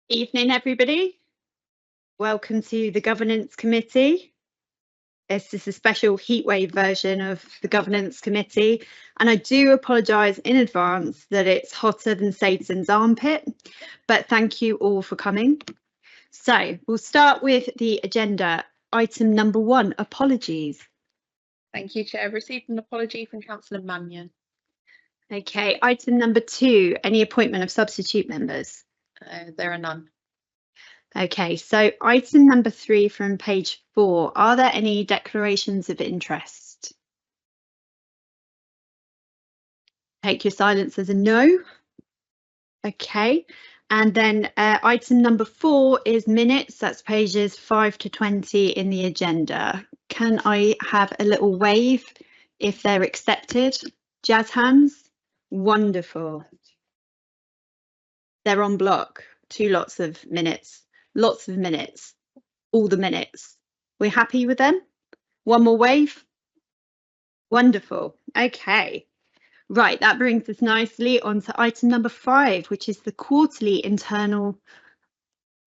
Evening, everybody. Welcome to the Governance Committee. This is a special heatwave version of the Governance Committee, and I do apologise in advance that it's hotter than Satan's armpit, but thank you all for coming. So we'll start with the agenda. Item number 1, apologies. Thank you, Chair. I've received an apology from Councillor Mannion. Okay, item number 2, any appointment of substitute members? There are none. Okay, so item number 3 from page 4, are there any declarations of interest? Take your silence as a no. Okay, and then item number 4 is minutes, that's pages 5 to 20 in the agenda. Can I have a little wave if they're accepted? Jazz hands? Wonderful. They're on block, 2 lots of minutes. Lots of minutes, all the minutes. We're happy with them? One more wave? Wonderful. Okay. Right, that brings us nicely on to item number 5, which is the quarterly internal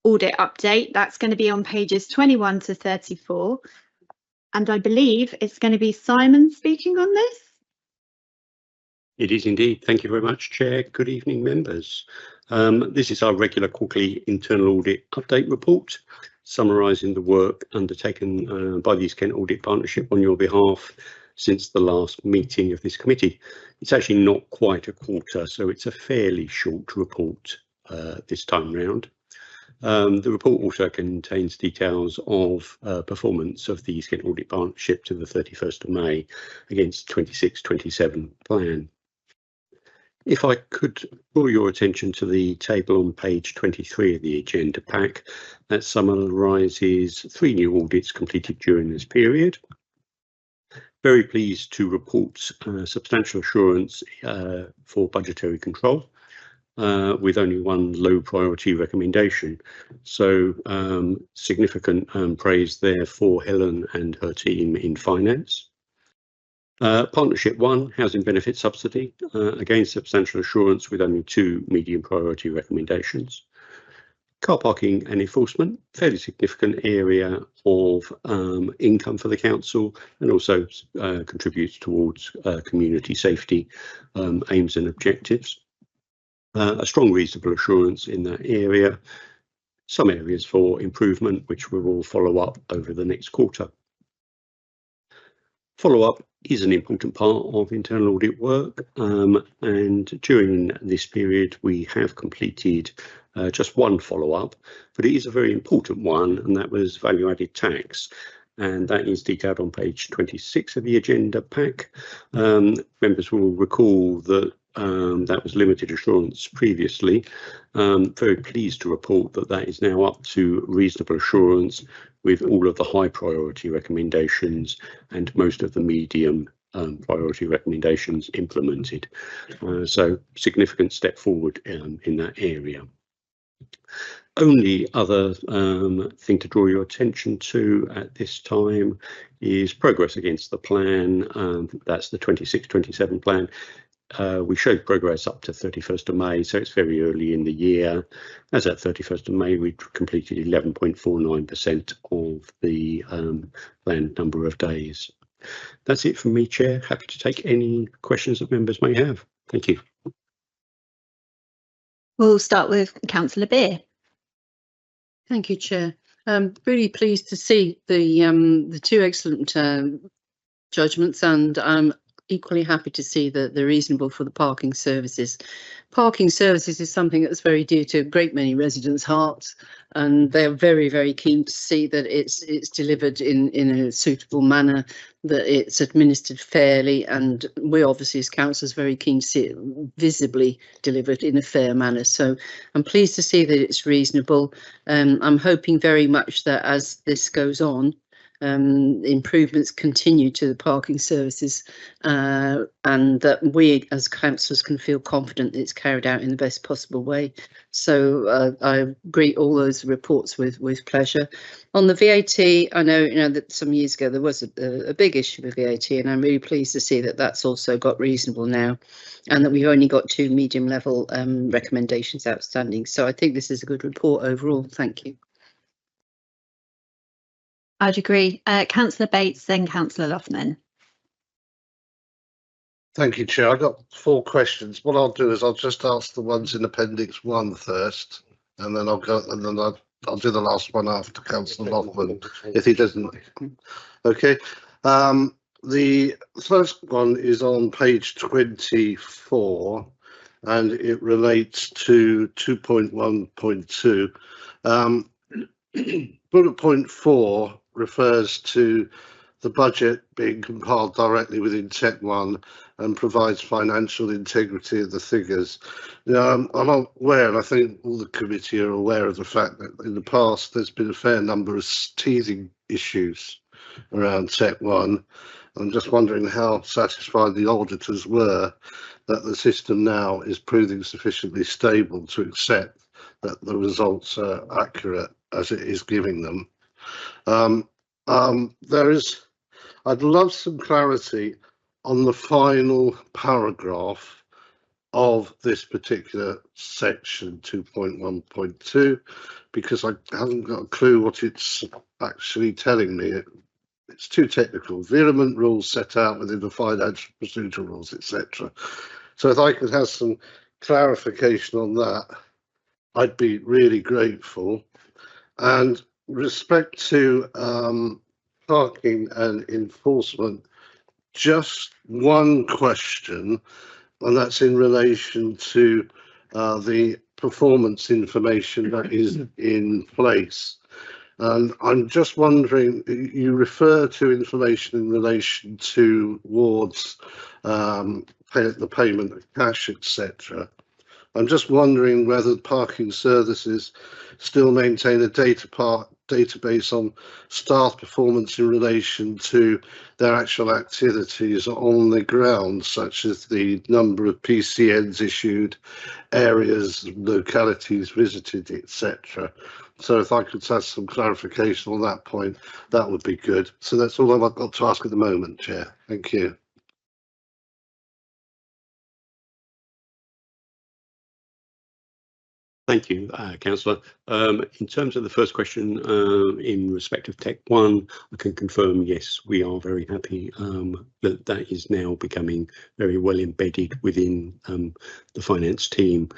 audit update. That's going to be on pages 21 to 34. And I believe it's going to be Simon speaking on this. It is indeed. Thank you very much, Chair. Good evening, members. This is our regular quarterly internal audit update report, summarising the work undertaken by the East Kent Audit Partnership on your behalf since the last meeting of this committee. It's actually not quite a quarter, so it's a fairly short report this time round. The report also contains details of performance of the East Kent Audit Partnership to the 31st of May against 26-27 plan. If I could draw your attention to the table on page 23 of the agenda pack, that summarises 3 new audits completed during this period. Very pleased to report substantial assurance for budgetary control, with only 1 low priority recommendation. So significant praise there for Helen and her team in finance. Partnership 1, housing benefit subsidy, again substantial assurance with only 2 medium priority recommendations. Car parking and enforcement, fairly significant area of income for the council, and also contributes towards community safety aims and objectives. A strong reasonable assurance in that area, some areas for improvement which we will follow up over the next quarter. Follow-up is an important part of internal audit work, and during this period we have completed just 1 follow-up, but it is a very important one, and that was value-added tax, and that is detailed on page 26 of the agenda pack. Members will recall that that was limited assurance previously. Very pleased to report that that is now up to reasonable assurance with all of the high priority recommendations and most of the medium priority recommendations implemented. So significant step forward in that area. Only other thing to draw your attention to at this time is progress against the plan. That's the 26-27 plan. We showed progress up to 31st of May, so it's very early in the year. As at 31st of May, we'd completed 11.49% of the planned number of days. That's it from me, Chair. Happy to take any questions that members may have. Thank you. We'll start with Councillor Beer. Thank you, Chair. Really pleased to see the 2 excellent judgments, and I'm equally happy to see that they're reasonable for the parking services. Parking services is something that's very dear to a great many residents' hearts, and they're very, very keen to see that it's delivered in a suitable manner, that it's administered fairly, and we obviously as councillors very keen to see it visibly delivered in a fair manner. So I'm pleased to see that it's reasonable. I'm hoping very much that as this goes on, improvements continue to the parking services, and that we as councillors can feel confident that it's carried out in the best possible way. So I greet all those reports with pleasure. On the VAT, I know that some years ago there was a big issue with VAT, and I'm really pleased to see that that's also got reasonable now, and that we've only got 2 medium level recommendations outstanding. So I think this is a good report overall. Thank you. I'd agree. Councillor Bates, then Councillor Loughman. Thank you, Chair. I've got 4 questions. What I'll do is I'll just ask the ones in Appendix 1 first, and then I'll do the last one after Councillor Loughman, if he doesn't. Okay. The first one is on page 24, and it relates to 2.1.2. Bullet point 4 refers to the budget being compiled directly within Tech 1 and provides financial integrity of the figures. Now, I'm aware, and I think all the committee are aware of the fact that in the past there's been a fair number of teething issues around Tech 1. I'm just wondering how satisfied the auditors were that the system now is proving sufficiently stable to accept that the results are accurate as it is giving them. I'd love some clarity on the final paragraph of this particular section 2.1.2, because I haven't got a clue what it's actually telling me. It's too technical. Vehement rules set out within the financial procedure rules, etc. So if I could have some clarification on that, I'd be really grateful. And respect to parking and enforcement, just one question, and that's in relation to the performance information that is in place. And I'm just wondering, you refer to information in relation to wards, the payment of cash, etc. I'm just wondering whether parking services still maintain a database on staff performance in relation to their actual activities on the ground, such as the number of PCNs issued, areas, localities visited, etc. So if I could have some clarification on that point, that would be good. So that's all I've got to ask at the moment, Chair. Thank you. Thank you, Councillor. In terms of the first question, in respect of Tech 1, I can confirm, yes, we are very happy that is now becoming very well embedded within the finance team,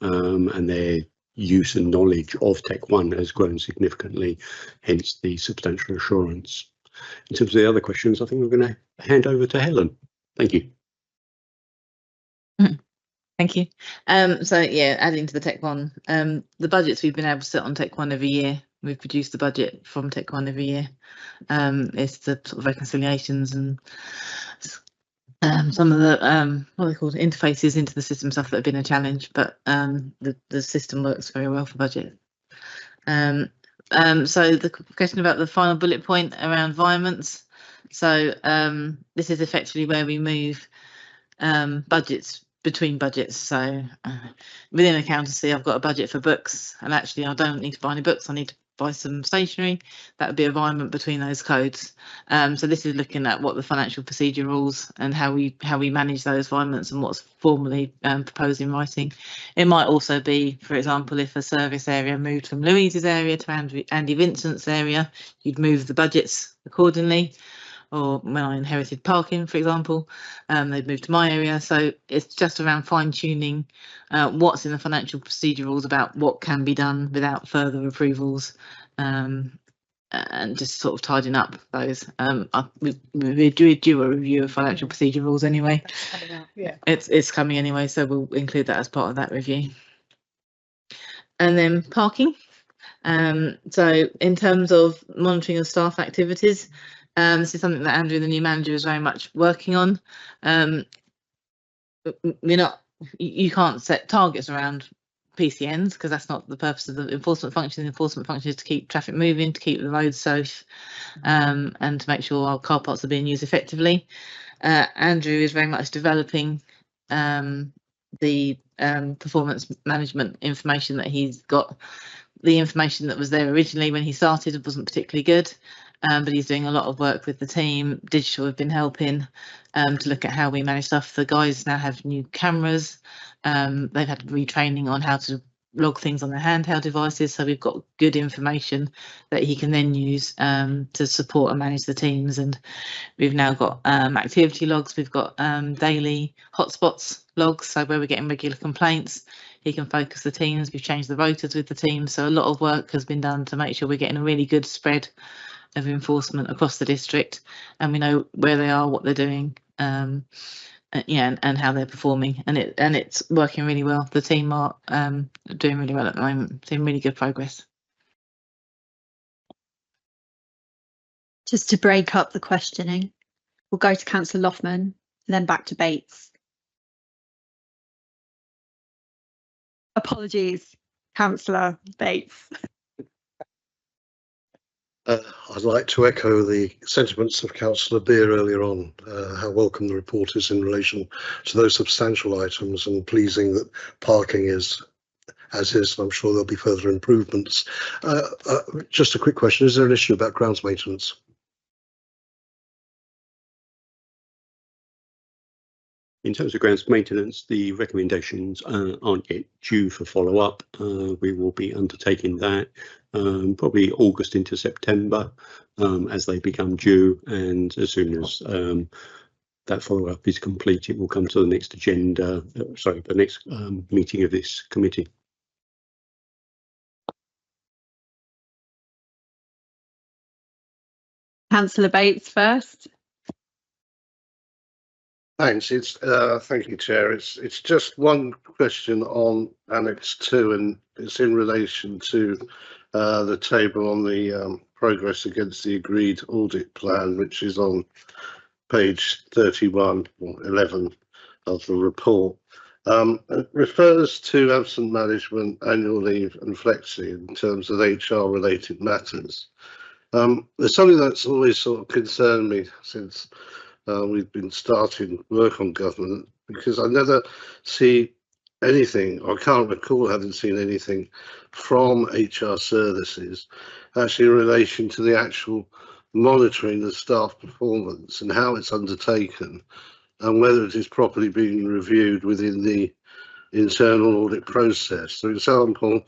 and their use and knowledge of Tech 1 has grown significantly, hence the substantial assurance. In terms of the other questions, I think we're going to hand over to Helen. Thank you. Thank you. So yeah, adding to the Tech 1, the budgets we've been able to set on Tech 1 every year. We've produced the budget from Tech 1 every year. It's the sort of reconciliations and some of the what are they called, interfaces into the system stuff that have been a challenge, but the system works very well for budget. So the question about the final bullet point around environments. So this is effectively where we move budgets between budgets. So within accountancy, I've got a budget for books, and actually I don't need to buy any books, I need to buy some stationery. That would be alignment between those codes. So this is looking at what the financial procedure rules and how we manage those alignments and what's formally proposed in writing. It might also be, for example, if a service area moved from Louise's area to Andy Vincent's area, you'd move the budgets accordingly. Or when I inherited parking, for example, they'd moved to my area. So it's just around fine-tuning what's in the financial procedure rules about what can be done without further approvals, and just sort of tidying up those. We do a review of financial procedure rules anyway. Yeah, it's coming anyway, so we'll include that as part of that review. And then parking. So in terms of monitoring of staff activities, this is something that Andrew, the new manager, is very much working on. You can't set targets around PCNs, because that's not the purpose of the enforcement function. The enforcement function is to keep traffic moving, to keep the roads safe, and to make sure our car parks are being used effectively. Andrew is very much developing the performance management information that he's got. The information that was there originally when he started wasn't particularly good, but he's doing a lot of work with the team. Digital have been helping to look at how we manage stuff. The guys now have new cameras. They've had retraining on how to log things on their handheld devices, so we've got good information that he can then use to support and manage the teams. And we've now got activity logs, we've got daily hotspots logs, so where we're getting regular complaints, he can focus the teams. We've changed the rotors with the team, so a lot of work has been done to make sure we're getting a really good spread of enforcement across the district, and we know where they are, what they're doing, yeah, and how they're performing, and it's working really well. The team are doing really well at the moment, seeing really good progress. Just to break up the questioning, we'll go to Councillor Loughman and then back to Bates. Apologies, Councillor Bates. I'd like to echo the sentiments of Councillor Beer earlier on, how welcome the report is in relation to those substantial items, and pleasing that parking is as is, and I'm sure there'll be further improvements. Just a quick question, is there an issue about grounds maintenance? In terms of grounds maintenance, the recommendations aren't yet due for follow-up. We will be undertaking that probably August into September as they become due, and as soon as that follow-up is complete, it will come to the next agenda, sorry, the next meeting of this committee. Councillor Bates first. Thanks. Thank you, Chair. It's just one question on Annex 2, and it's in relation to the table on the progress against the agreed audit plan, which is on page 31 or 11 of the report. It refers to absent management, annual leave and flexi in terms of HR related matters. There's something that's always sort of concerned me since we've been starting work on government, because I never see anything, or I can't recall having seen anything from HR services actually in relation to the actual monitoring of staff performance and how it's undertaken, and whether it is properly being reviewed within the internal audit process. For example,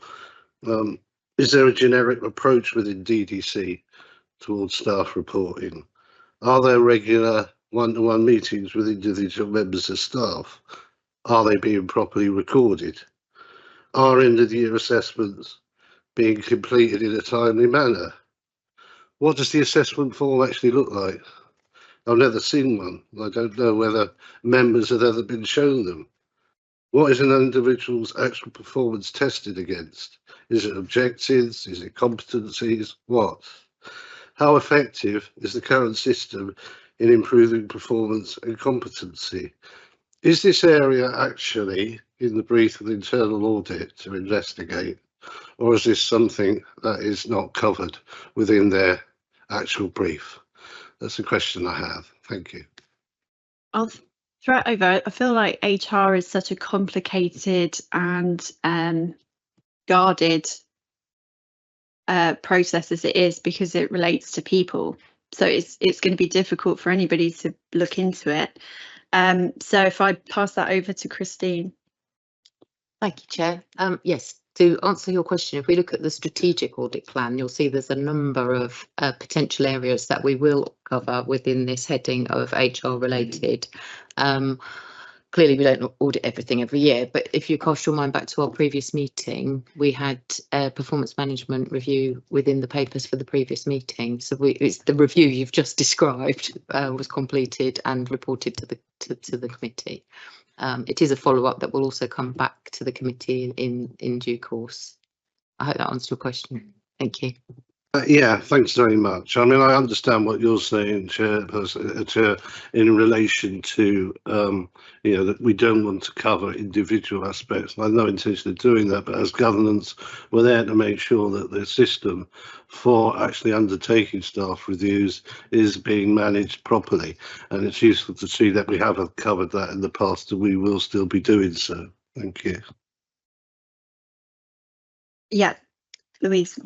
is there a generic approach within DDC towards staff reporting? Are there regular one-to-one meetings with individual members of staff? Are they being properly recorded? Are end-of-the-year assessments being completed in a timely manner? What does the assessment form actually look like? I've never seen one. I don't know whether members have ever been shown them. What is an individual's actual performance tested against? Is it objectives? Is it competencies? What? How effective is the current system in improving performance and competency? Is this area actually in the brief of the internal audit to investigate, or is this something that is not covered within their actual brief? That's a question I have. Thank you. I'll throw it over. I feel like HR is such a complicated and guarded process as it is, because it relates to people. So it's going to be difficult for anybody to look into it. So if I pass that over to Christine. Thank you, Chair. Yes, to answer your question, if we look at the strategic audit plan, you'll see there's a number of potential areas that we will cover within this heading of HR related. Clearly, we don't audit everything every year, but if you cast your mind back to our previous meeting, we had a performance management review within the papers for the previous meeting. So it's the review you've just described was completed and reported to the committee. It is a follow-up that will also come back to the committee in due course. I hope that answers your question. Thank you. Yeah, thanks very much. I mean, I understand what you're saying, Chair, in relation to, that we don't want to cover individual aspects. I have no intention of doing that, but as governance, we're there to make sure that the system for actually undertaking staff reviews is being managed properly. And it's useful to see that we have covered that in the past and we will still be doing so. Thank you. Yeah, Louise.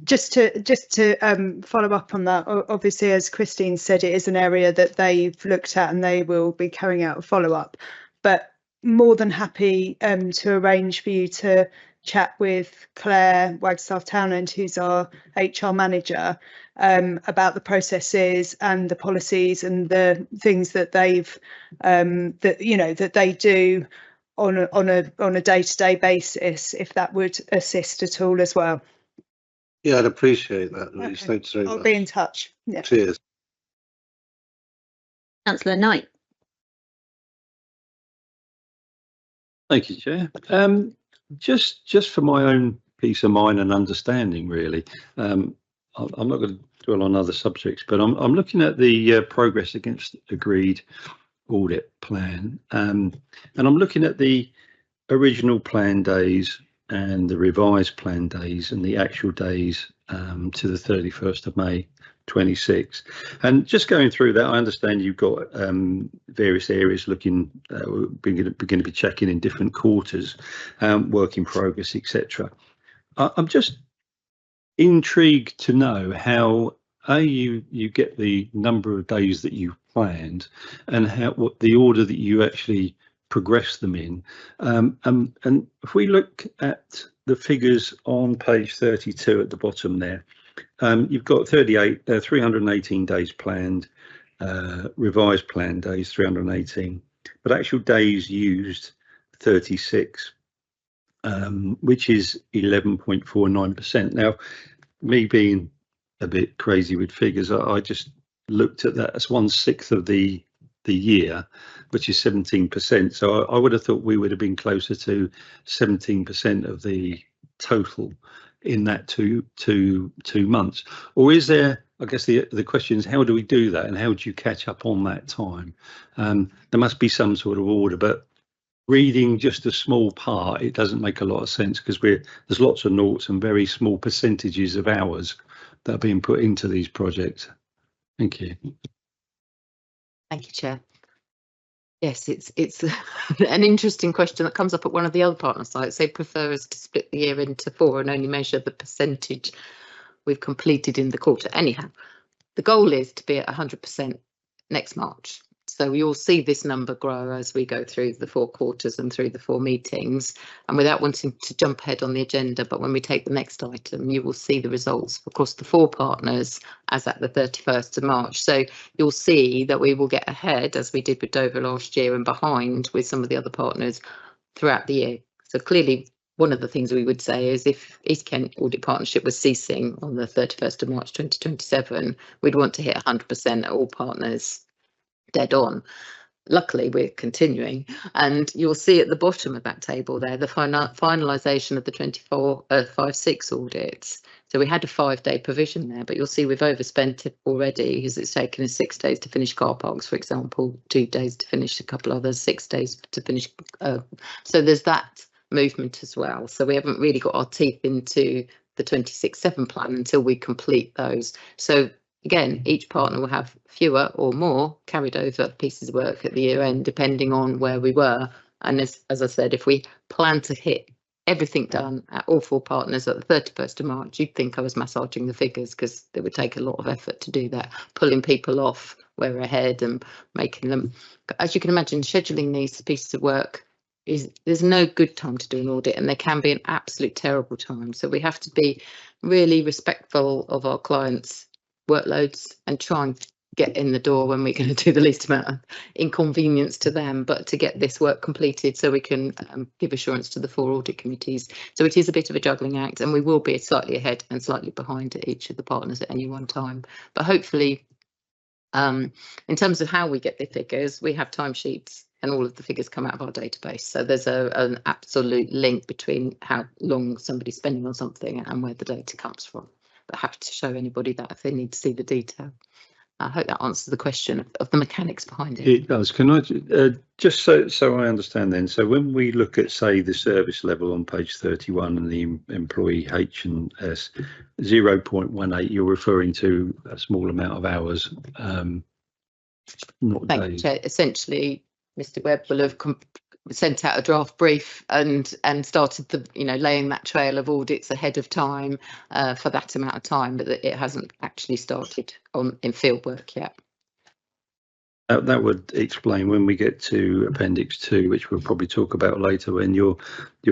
Just to follow up on that, obviously, as Christine said, it is an area that they've looked at and they will be carrying out a follow-up. But more than happy to arrange for you to chat with Claire Wagstaff-Townend, who's our HR manager, about the processes and the policies and the things that they've that they do on a day-to-day basis, if that would assist at all as well. Yeah, I'd appreciate that, Louise. Okay. Thanks very much. I'll be in touch. Yeah. Cheers. Councillor Knight. Thank you, Chair. Just for my own peace of mind and understanding, really, I'm not going to dwell on other subjects, but I'm looking at the progress against agreed audit plan, and I'm looking at the original plan days and the revised plan days and the actual days to the 31st of May 26. And just going through that, I understand you've got various areas looking, we're going to be checking in different quarters, work in progress, etc. I'm just intrigued to know how you get the number of days that you planned and what the order that you actually progress them in. And if we look at the figures on page 32 at the bottom there, you've got 318 days planned, revised plan days 318, but actual days used 36, which is 11.49%. Now, me being a bit crazy with figures, I just looked at that as 1/6 of the year, which is 17%. So I would have thought we would have been closer to 17% of the total in that two months. Or is there, I guess the question is, how do we do that and how do you catch up on that time? There must be some sort of order, but reading just a small part, it doesn't make a lot of sense because there's lots of noughts and very small percentages of hours that are being put into these projects. Thank you. Thank you, Chair. Yes, it's an interesting question that comes up at one of the other partner sites. They prefer us to split the year into 4 and only measure the percentage we've completed in the quarter. Anyhow, the goal is to be at 100% next March. So you'll see this number grow as we go through the 4 quarters and through the 4 meetings. And without wanting to jump ahead on the agenda, but when we take the next item, you will see the results across the 4 partners as at the 31st of March. So you'll see that we will get ahead, as we did with Dover last year, and behind with some of the other partners throughout the year. So clearly, one of the things we would say is if East Kent Audit Partnership was ceasing on the 31st of March 2027, we'd want to hit 100% at all partners dead on. Luckily, we're continuing, and you'll see at the bottom of that table there the finalisation of the 24/56 audits. So we had a 5-day provision there, but you'll see we've overspent it already because it's taken us 6 days to finish car parks, for example, 2 days to finish a couple others, 6 days to finish. So there's that movement as well. So we haven't really got our teeth into the 26/7 plan until we complete those. So again, each partner will have fewer or more carried over pieces of work at the year end, depending on where we were. And as I said, if we plan to hit everything done at all 4 partners at the 31st of March, you'd think I was massaging the figures because it would take a lot of effort to do that, pulling people off where we're ahead and making them, as you can imagine, scheduling these pieces of work there's no good time to do an audit, and there can be an absolute terrible time. So we have to be really respectful of our clients' workloads and try and get in the door when we're going to do the least amount of inconvenience to them, but to get this work completed so we can give assurance to the 4 audit committees. So it is a bit of a juggling act, and we will be slightly ahead and slightly behind at each of the partners at any one time. But hopefully, in terms of how we get the figures, we have timesheets and all of the figures come out of our database. So there's an absolute link between how long somebody's spending on something and where the data comes from. but happy to show anybody that if they need to see the detail. I hope that answers the question of the mechanics behind it. It does. Can I just so I understand then? So when we look at, say, the service level on page 31 and the employee H&S 0.18, you're referring to a small amount of hours, not Thank you, days. Chair. Essentially, Mr. Webb will have sent out a draft brief and started the laying that trail of audits ahead of time for that amount of time, but it hasn't actually started in field work yet. That would explain when we get to Appendix 2, which we'll probably talk about later, when your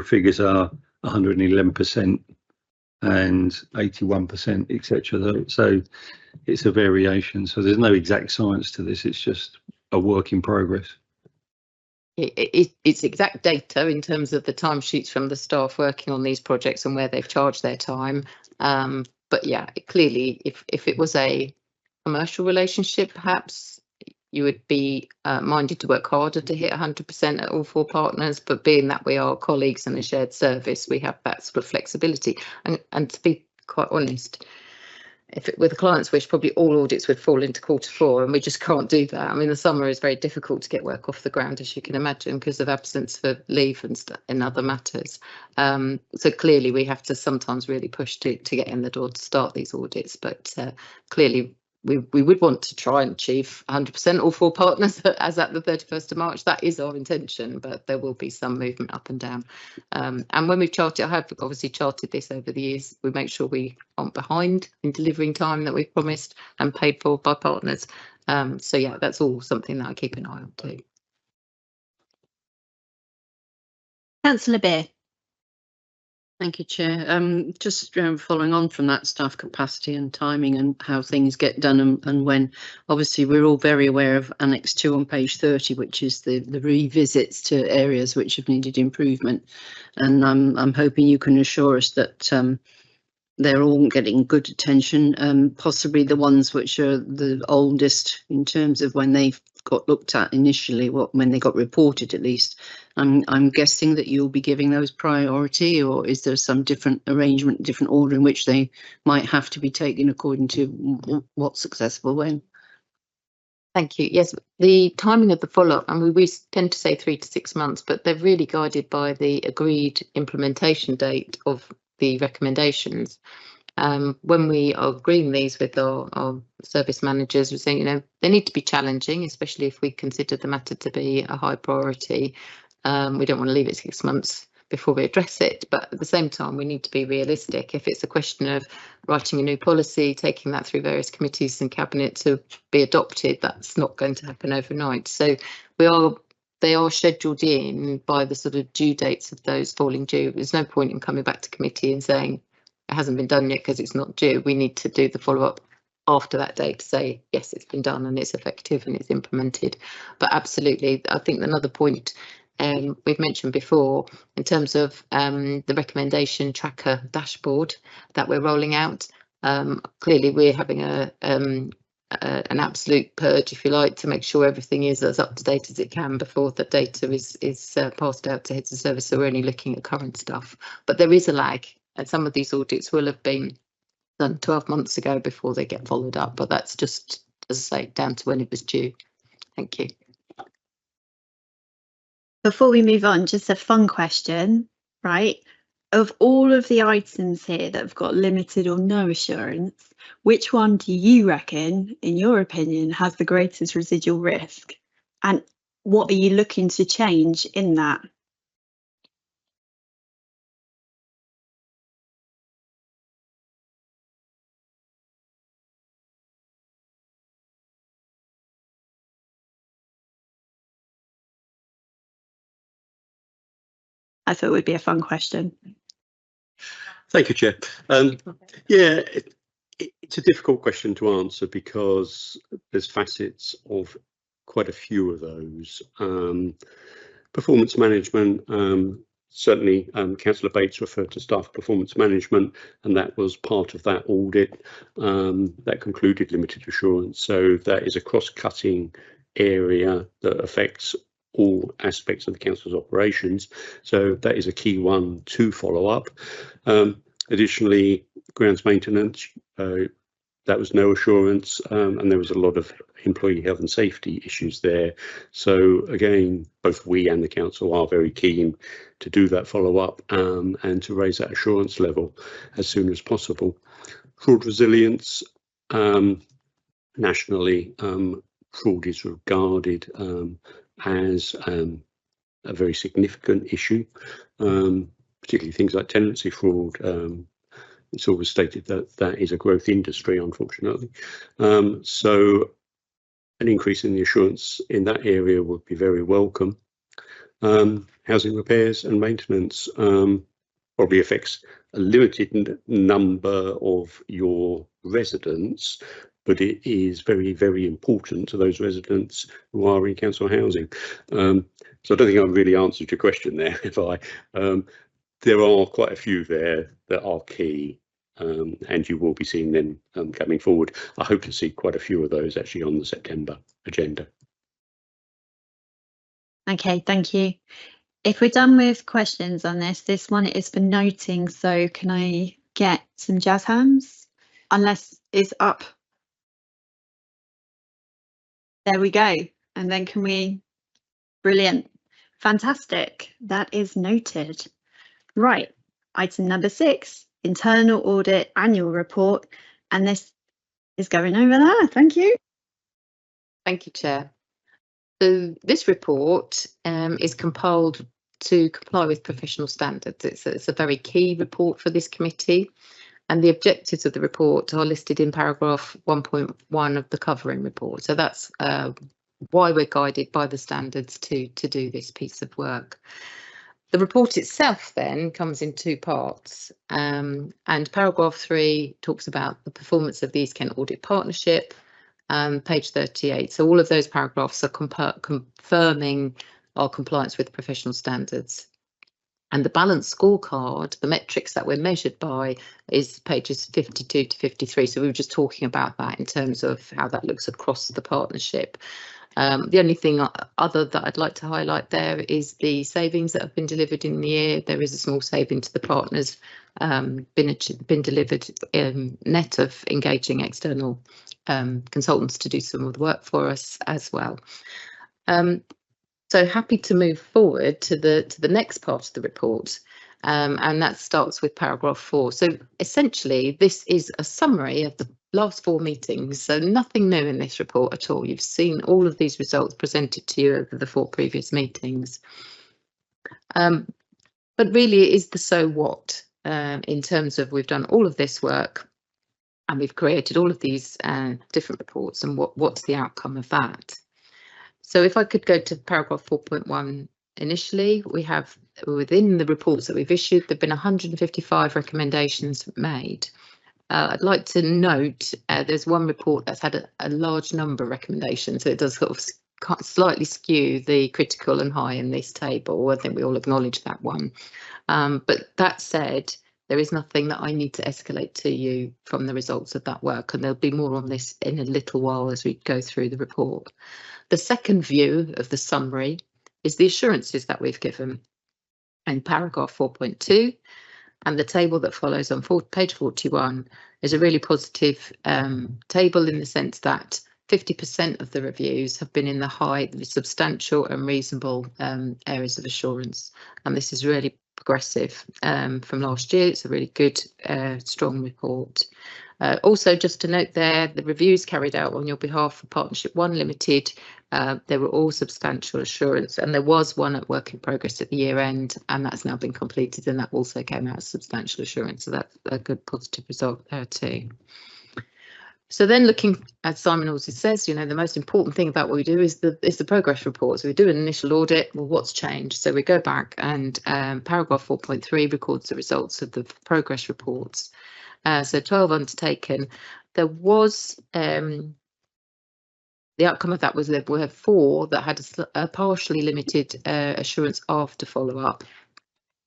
figures are 111% and 81%, etc. So it's a variation. So there's no exact science to this. It's just a work in progress. It's exact data in terms of the timesheets from the staff working on these projects and where they've charged their time. But yeah, clearly, if it was a commercial relationship, perhaps you would be minded to work harder to hit 100% at all 4 partners. But being that we are colleagues and a shared service, we have that sort of flexibility. And to be quite honest, if it were the client's wish, probably all audits would fall into Q4, and we just can't do that. I mean, the summer is very difficult to get work off the ground, as you can imagine, because of absence for leave and other matters. So clearly we have to sometimes really push to get in the door to start these audits, but clearly we would want to try and achieve 100% all 4 partners as at the 31st of March. That is our intention, but there will be some movement up and down. And when we've charted, I have obviously charted this over the years, we make sure we aren't behind in delivering time that we've promised and paid for by partners. So yeah, that's all something that I keep an eye on too. Councillor Beer. Thank you, Chair. Just following on from that, staff capacity and timing and how things get done and when. Obviously, we're all very aware of Annex 2 on page 30, which is the revisits to areas which have needed improvement. And I'm hoping you can assure us that they're all getting good attention, possibly the ones which are the oldest in terms of when they got looked at initially, when they got reported at least. I'm guessing that you'll be giving those priority, or is there some different arrangement, different order in which they might have to be taken according to what's successful when? Thank you. Yes, the timing of the follow-up, and we tend to say 3 to 6 months, but they're really guided by the agreed implementation date of the recommendations. When we are agreeing these with our service managers, we're saying, they need to be challenging, especially if we consider the matter to be a high priority. We don't want to leave it 6 months before we address it, but at the same time, we need to be realistic. If it's a question of writing a new policy, taking that through various committees and cabinet to be adopted, that's not going to happen overnight. So they are scheduled in by the sort of due dates of those falling due. There's no point in coming back to committee and saying it hasn't been done yet because it's not due. We need to do the follow-up after that date to say, yes, it's been done and it's effective and it's implemented. But absolutely, I think another point we've mentioned before in terms of the recommendation tracker dashboard that we're rolling out. Clearly, we're having an absolute purge, if you like, to make sure everything is as up to date as it can before the data is passed out to heads of service. So we're only looking at current stuff, but there is a lag, and some of these audits will have been done 12 months ago before they get followed up. But that's just, as I say, down to when it was due. Thank you. Before we move on, just a fun question, right? Of all of the items here that have got limited or no assurance, which one do you reckon, in your opinion, has the greatest residual risk? And what are you looking to change in that? I thought it would be a fun question. Thank you, Chair. Yeah, it's a difficult question to answer because there's facets of quite a few of those. Performance management, certainly Councillor Bates referred to staff performance management, and that was part of that audit that concluded limited assurance. So that is a cross-cutting area that affects all aspects of the council's operations. So that is a key one to follow up. Additionally, grounds maintenance, that was no assurance, and there was a lot of employee health and safety issues there. So again, both we and the council are very keen to do that follow-up and to raise that assurance level as soon as possible. Fraud resilience, nationally, fraud is regarded as a very significant issue, particularly things like tenancy fraud. It's always stated that that is a growth industry, unfortunately. So an increase in the assurance in that area would be very welcome. Housing repairs and maintenance probably affects a limited number of your residents, but it is very, very important to those residents who are in council housing. So I don't think I've really answered your question there, if I. There are quite a few there that are key, and you will be seeing them coming forward. I hope to see quite a few of those actually on the September agenda. Okay, thank you. If we're done with questions on this one is for noting, so can I get some jazz hands? Unless it's up. There we go. And then can we? Brilliant. Fantastic. That is noted. Right. Item number 6, internal audit annual report. And this is going over there. Thank you. Thank you, Chair. So this report is compiled to comply with professional standards. It's a very key report for this committee, and the objectives of the report are listed in paragraph 1.1 of the covering report. So that's why we're guided by the standards to do this piece of work. The report itself then comes in 2 parts, and paragraph 3 talks about the performance of the East Kent Audit Partnership, page 38. So all of those paragraphs are confirming our compliance with professional standards. And the balance scorecard, the metrics that we're measured by, is pages 52 to 53. So we were just talking about that in terms of how that looks across the partnership. The only thing other that I'd like to highlight there is the savings that have been delivered in the year. There is a small saving to the partners been delivered net of engaging external consultants to do some of the work for us as well. So happy to move forward to the next part of the report, and that starts with paragraph 4. So essentially, this is a summary of the last 4 meetings, so nothing new in this report at all. You've seen all of these results presented to you over the 4 previous meetings. But really, it is the so what in terms of we've done all of this work and we've created all of these different reports, and what's the outcome of that? So if I could go to paragraph 4.1 initially, we have within the reports that we've issued, there have been 155 recommendations made. I'd like to note there's one report that's had a large number of recommendations, so it does sort of slightly skew the critical and high in this table. I think we all acknowledge that one. But that said, there is nothing that I need to escalate to you from the results of that work, and there'll be more on this in a little while as we go through the report. The second view of the summary is the assurances that we've given in paragraph 4.2, and the table that follows on page 41 is a really positive table in the sense that 50% of the reviews have been in the substantial and reasonable areas of assurance, and this is really progressive from last year. It's a really good, strong report. Also, just to note there, the reviews carried out on your behalf for Partnership 1 Limited, they were all substantial assurance, and there was one at work in progress at the year end, and that's now been completed, and that also came out as substantial assurance, so that's a good positive result there too. So then looking, as Simon also says, you know, the most important thing about what we do is the progress report. So we do an initial audit, well, what's changed? So we go back and paragraph 4.3 records the results of the progress reports. So 12 undertaken. There was, the outcome of that was there were 4 that had a partially limited assurance after follow-up.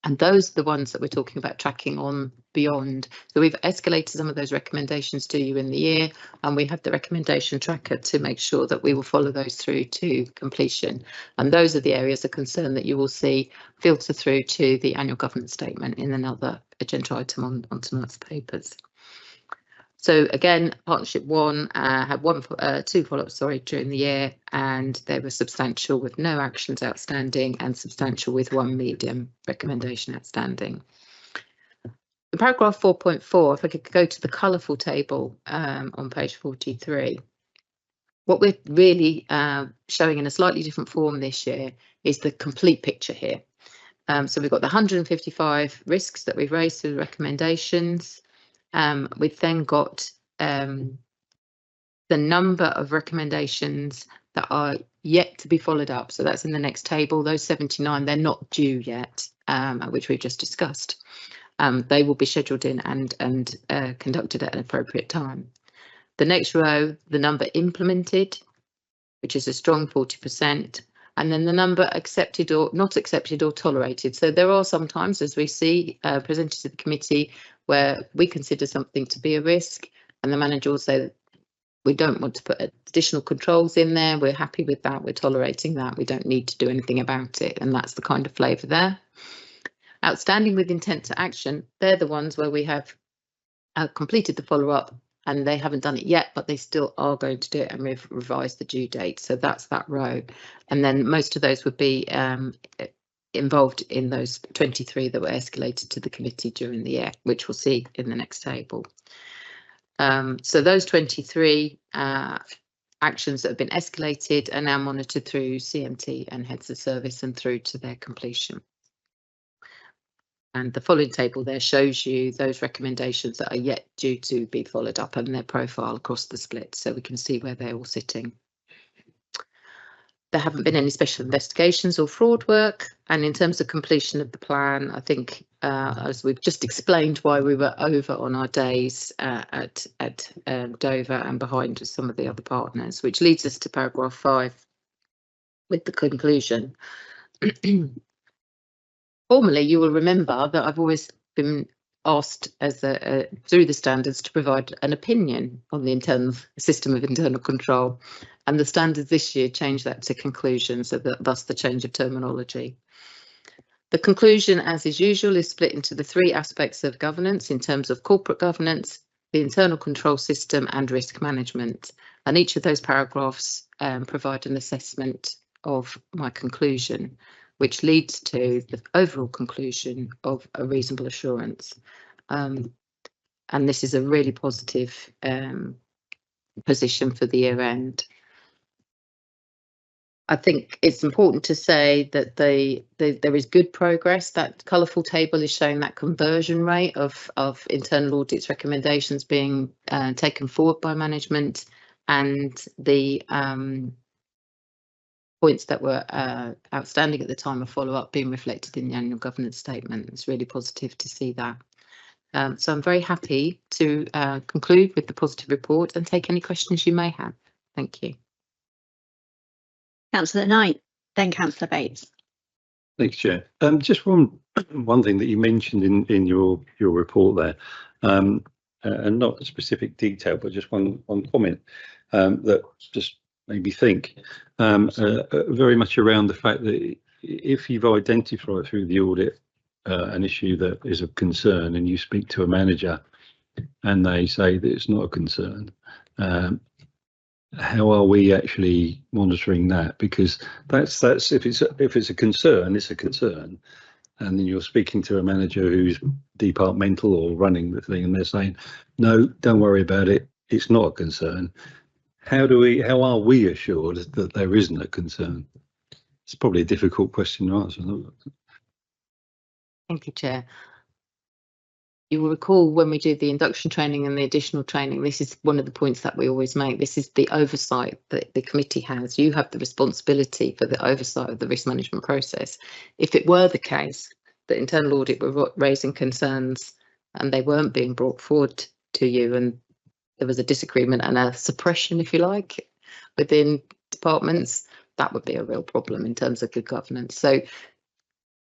And those are the ones that we're talking about tracking on beyond. So we've escalated some of those recommendations to you in the year, and we have the recommendation tracker to make sure that we will follow those through to completion. And those are the areas of concern that you will see filter through to the annual governance statement in another agenda item on tonight's papers. So again, Partnership 1 had two follow-ups, during the year, and they were substantial with no actions outstanding and substantial with one medium recommendation outstanding. In paragraph 4.4, if I could go to the colourful table on page 43, what we're really showing in a slightly different form this year is the complete picture here. So we've got the 155 risks that we've raised through the recommendations. We've then got the number of recommendations that are yet to be followed up. So that's in the next table. Those 79, they're not due yet, which we've just discussed. They will be scheduled in and conducted at an appropriate time. The next row, the number implemented, which is a strong 40%. And then the number accepted or not accepted or tolerated. So there are some times, as we see presented to the committee, where we consider something to be a risk and the manager will say that we don't want to put additional controls in there, we're happy with that, we're tolerating that, we don't need to do anything about it, and that's the kind of flavour there. Outstanding with intent to action, they're the ones where we have completed the follow-up and they haven't done it yet, but they still are going to do it, and we've revised the due date. So that's that row. And then most of those would be involved in those 23 that were escalated to the committee during the year, which we'll see in the next table. So those 23 actions that have been escalated are now monitored through CMT and heads of service and through to their completion. And the following table there shows you those recommendations that are yet due to be followed up and their profile across the split, so we can see where they're all sitting. There haven't been any special investigations or fraud work, and in terms of completion of the plan, I think as we've just explained why we were over on our days at Dover and behind with some of the other partners, which leads us to paragraph 5 with the conclusion. Formally, you will remember that I've always been asked as through the standards to provide an opinion on the internal system of internal control, and the standards this year changed that to conclusion, so that thus the change of terminology. The conclusion, as is usual, is split into the 3 aspects of governance in terms of corporate governance, the internal control system and risk management, and each of those paragraphs provide an assessment of my conclusion, which leads to the overall conclusion of a reasonable assurance. And this is a really positive position for the year end. I think it's important to say that there is good progress. That colourful table is showing that conversion rate of internal audits recommendations being taken forward by management, and the points that were outstanding at the time of follow-up being reflected in the annual governance statement. It's really positive to see that. So I'm very happy to conclude with the positive report and take any questions you may have. Thank you. Councillor Knight, then Councillor Bates. Thanks, Chair. Just one thing that you mentioned in your report there, and not a specific detail, but just one comment that just made me think very much around the fact that if you've identified through the audit an issue that is of concern, and you speak to a manager and they say that it's not a concern, how are we actually monitoring that? Because that's if it's a concern, it's a concern, and then you're speaking to a manager who's departmental or running the thing, and they're saying, no, don't worry about it, it's not a concern. How are we assured that there isn't a concern? It's probably a difficult question to answer. Thank you, Chair. You will recall when we do the induction training and the additional training, this is one of the points that we always make. This is the oversight that the committee has. You have the responsibility for the oversight of the risk management process. If it were the case that internal audit were raising concerns and they weren't being brought forward to you, and there was a disagreement and a suppression, if you like, within departments, that would be a real problem in terms of good governance. So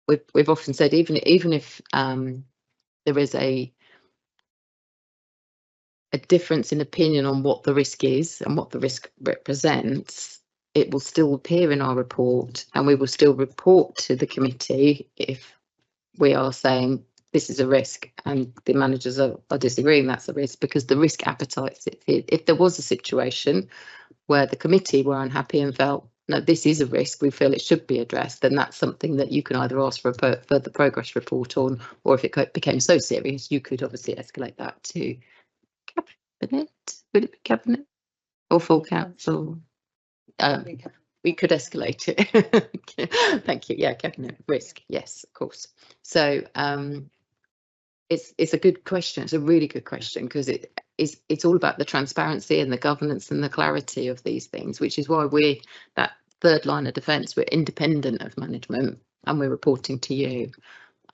we've often said even if there is a difference in opinion on what the risk is and what the risk represents, it will still appear in our report, and we will still report to the committee if we are saying this is a risk and the managers are disagreeing that's a risk, because the risk appetite sits here. If there was a situation where the committee were unhappy and felt, no, this is a risk, we feel it should be addressed, then that's something that you can either ask for a further progress report on, or if it became so serious, you could obviously escalate that to cabinet. Would it be cabinet or full council? We could escalate it. Thank you. Yeah, cabinet risk. Yes, of course. So it's a good question. It's a really good question, because it's all about the transparency and the governance and the clarity of these things, which is why we're that third line of defence. We're independent of management and we're reporting to you.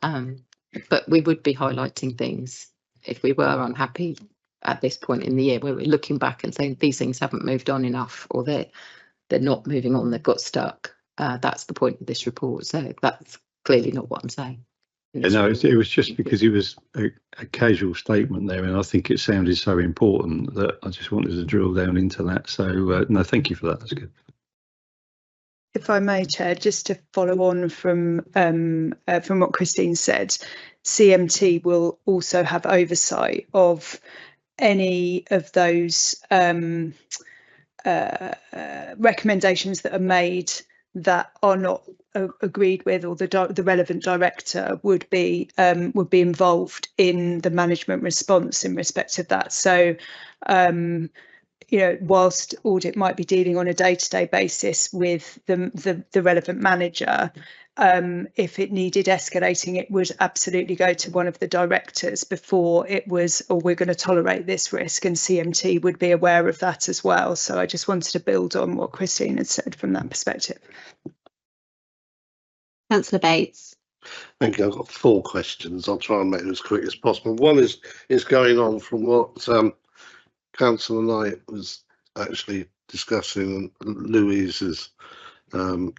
But we would be highlighting things if we were unhappy at this point in the year, where we're looking back and saying these things haven't moved on enough, or they're not moving on, they've got stuck. That's the point of this report. So that's clearly not what I'm saying. Yeah, no, it was just because it was a casual statement there, and I think it sounded so important that I just wanted to drill down into that. So no, thank you for that. That's good. If I may, Chair, just to follow on from what Christine said, CMT will also have oversight of any of those recommendations that are made that are not agreed with, or the relevant director would be involved in the management response in respect of that. So you know, whilst audit might be dealing on a day-to-day basis with the relevant manager, if it needed escalating, it would absolutely go to one of the directors before it was, or we're going to tolerate this risk, and CMT would be aware of that as well. So I just wanted to build on what Christine had said from that perspective. Councillor Bates. Thank you. I've got 4 questions. I'll try and make them as quick as possible. One is going on from what Councillor Knight was actually discussing, and Louise has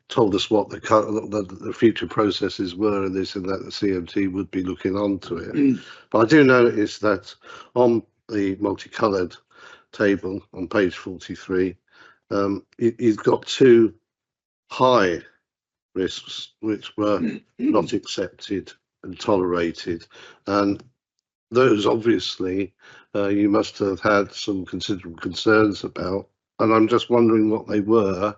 told us what the future processes were in this, and that the CMT would be looking onto it. But I do notice that on the multicoloured table on page 43, you've got 2 high risks which were not accepted and tolerated, and those obviously you must have had some considerable concerns about, and I'm just wondering what they were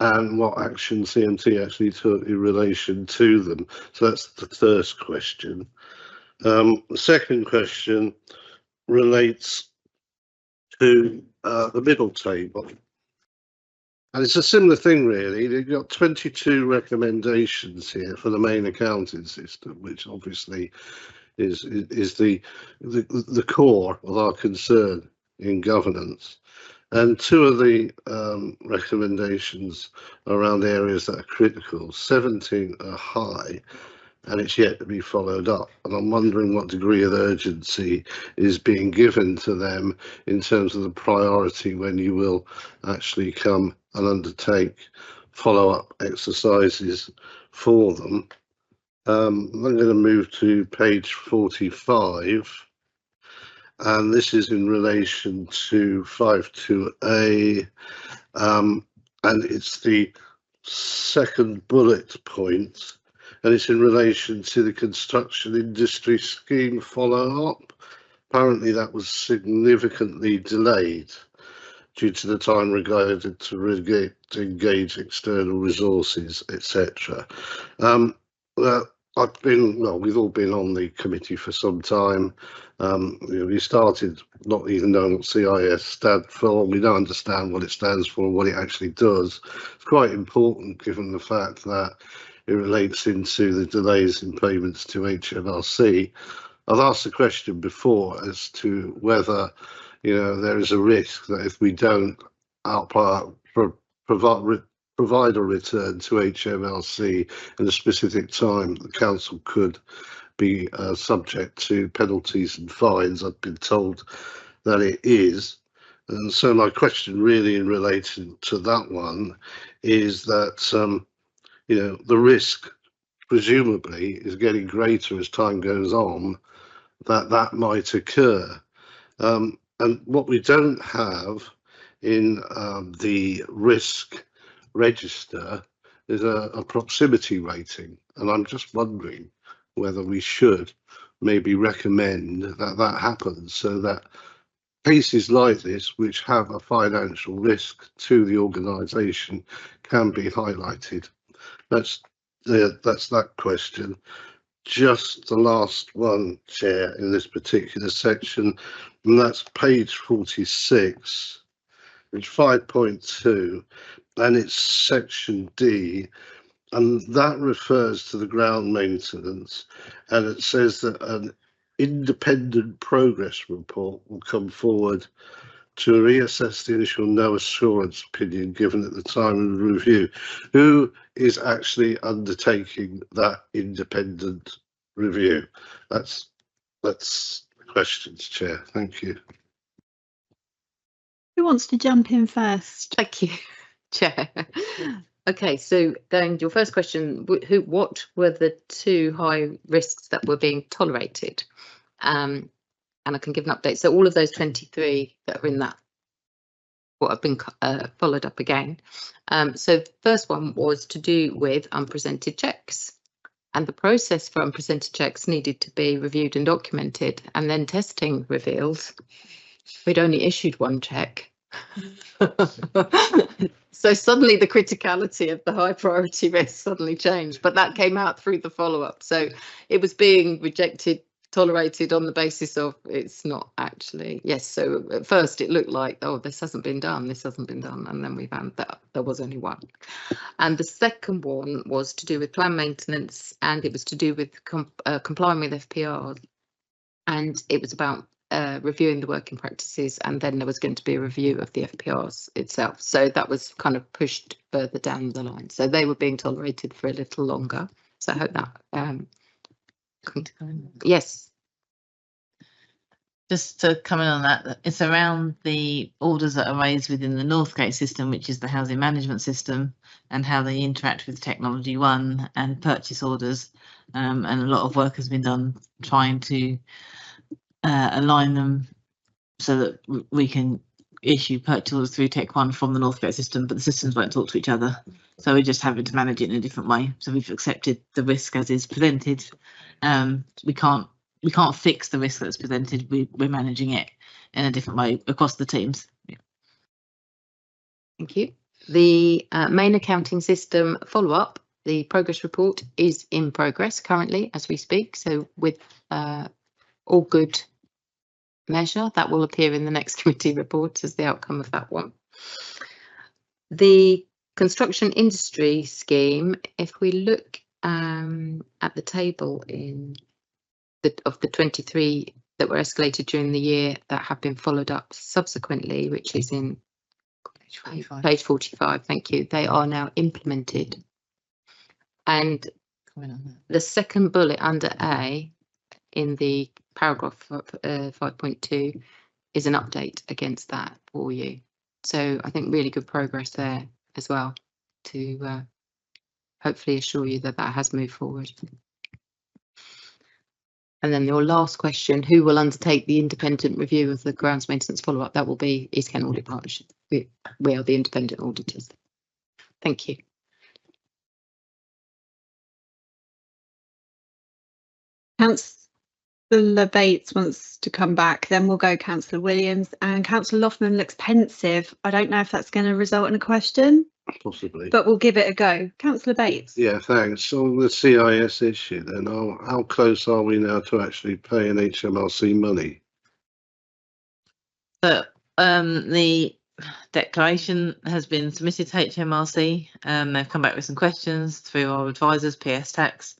and what action CMT actually took in relation to them. So that's the first question. The second question relates to the middle table. And it's a similar thing, really. You've got 22 recommendations here for the main accounting system, which obviously is the core of our concern in governance. And 2 of the recommendations around areas that are critical, 17 are high, and it's yet to be followed up. And I'm wondering what degree of urgency is being given to them in terms of the priority when you will actually come and undertake follow-up exercises for them. I'm going to move to page 45, and this is in relation to 52A, and it's the second bullet point, and it's in relation to the construction industry scheme follow-up. Apparently that was significantly delayed due to the time required to engage external resources, etc. We've all been on the committee for some time. We started not even knowing what CIS stands for. We don't understand what it stands for and what it actually does. It's quite important given the fact that it relates into the delays in payments to HMRC. I've asked the question before as to whether, there is a risk that if we don't provide a return to HMRC in a specific time, the council could be subject to penalties and fines. I've been told that it is. And so my question really in relation to that one is that, the risk presumably is getting greater as time goes on, that might occur. And what we don't have in the risk register is a proximity rating, and I'm just wondering whether we should maybe recommend that happens, so that cases like this, which have a financial risk to the organisation, can be highlighted. That's that question. Just the last one, Chair, in this particular section, and that's page 46, which 5.2, and it's section D, and that refers to the ground maintenance, and it says that an independent progress report will come forward to reassess the initial no assurance opinion given at the time of the review. Who is actually undertaking that independent review? That's the questions, Chair. Thank you. Who wants to jump in first? Thank you, Chair. Okay, so going to your first question, what were the 2 high risks that were being tolerated? And I can give an update. So all of those 23 that are in that, what have been followed up again. So the first one was to do with unpresented checks, and the process for unpresented checks needed to be reviewed and documented, and then testing revealed we'd only issued 1 check. So suddenly the criticality of the high priority risk suddenly changed, but that came out through the follow-up. So it was being rejected, tolerated on the basis of it's not actually, yes. So at first it looked like, oh, this hasn't been done, and then we found that there was only 1. And the second one was to do with plan maintenance, and it was to do with complying with FPR, and it was about reviewing the working practices, and then there was going to be a review of the FPRs itself. So that was kind of pushed further down the line. So they were being tolerated for a little longer. So I hope that. Yes. Just to comment on that, it's around the orders that are raised within the Northgate system, which is the housing management system, and how they interact with Technology One and purchase orders. And a lot of work has been done trying to align them so that we can issue purchase orders through Tech One from the Northgate system, but the systems won't talk to each other. So we're just having to manage it in a different way. So we've accepted the risk as is presented. We can't fix the risk that's presented. We're managing it in a different way across the teams. Yeah. Thank you. The main accounting system follow-up, the progress report is in progress currently as we speak. So with all good measure, that will appear in the next committee report as the outcome of that one. The construction industry scheme, if we look at the table of the 23 that were escalated during the year that have been followed up subsequently, which is in page 45, thank you, they are now implemented. And the second bullet under A in the paragraph 5.2 is an update against that for you. So I think really good progress there as well to hopefully assure you that that has moved forward. And then your last question, who will undertake the independent review of the grounds maintenance follow-up? That will be East Kent Audit Partnership. We are the independent auditors. Thank you. Councillor Bates wants to come back, then we'll go Councillor Williams, and Councillor Loughman looks pensive. I don't know if that's going to result in a question. Possibly. But we'll give it a go. Councillor Bates. Yeah, thanks. On the CIS issue then, how close are we now to actually paying HMRC money? So the declaration has been submitted to HMRC. They've come back with some questions through our advisors, PS Tax,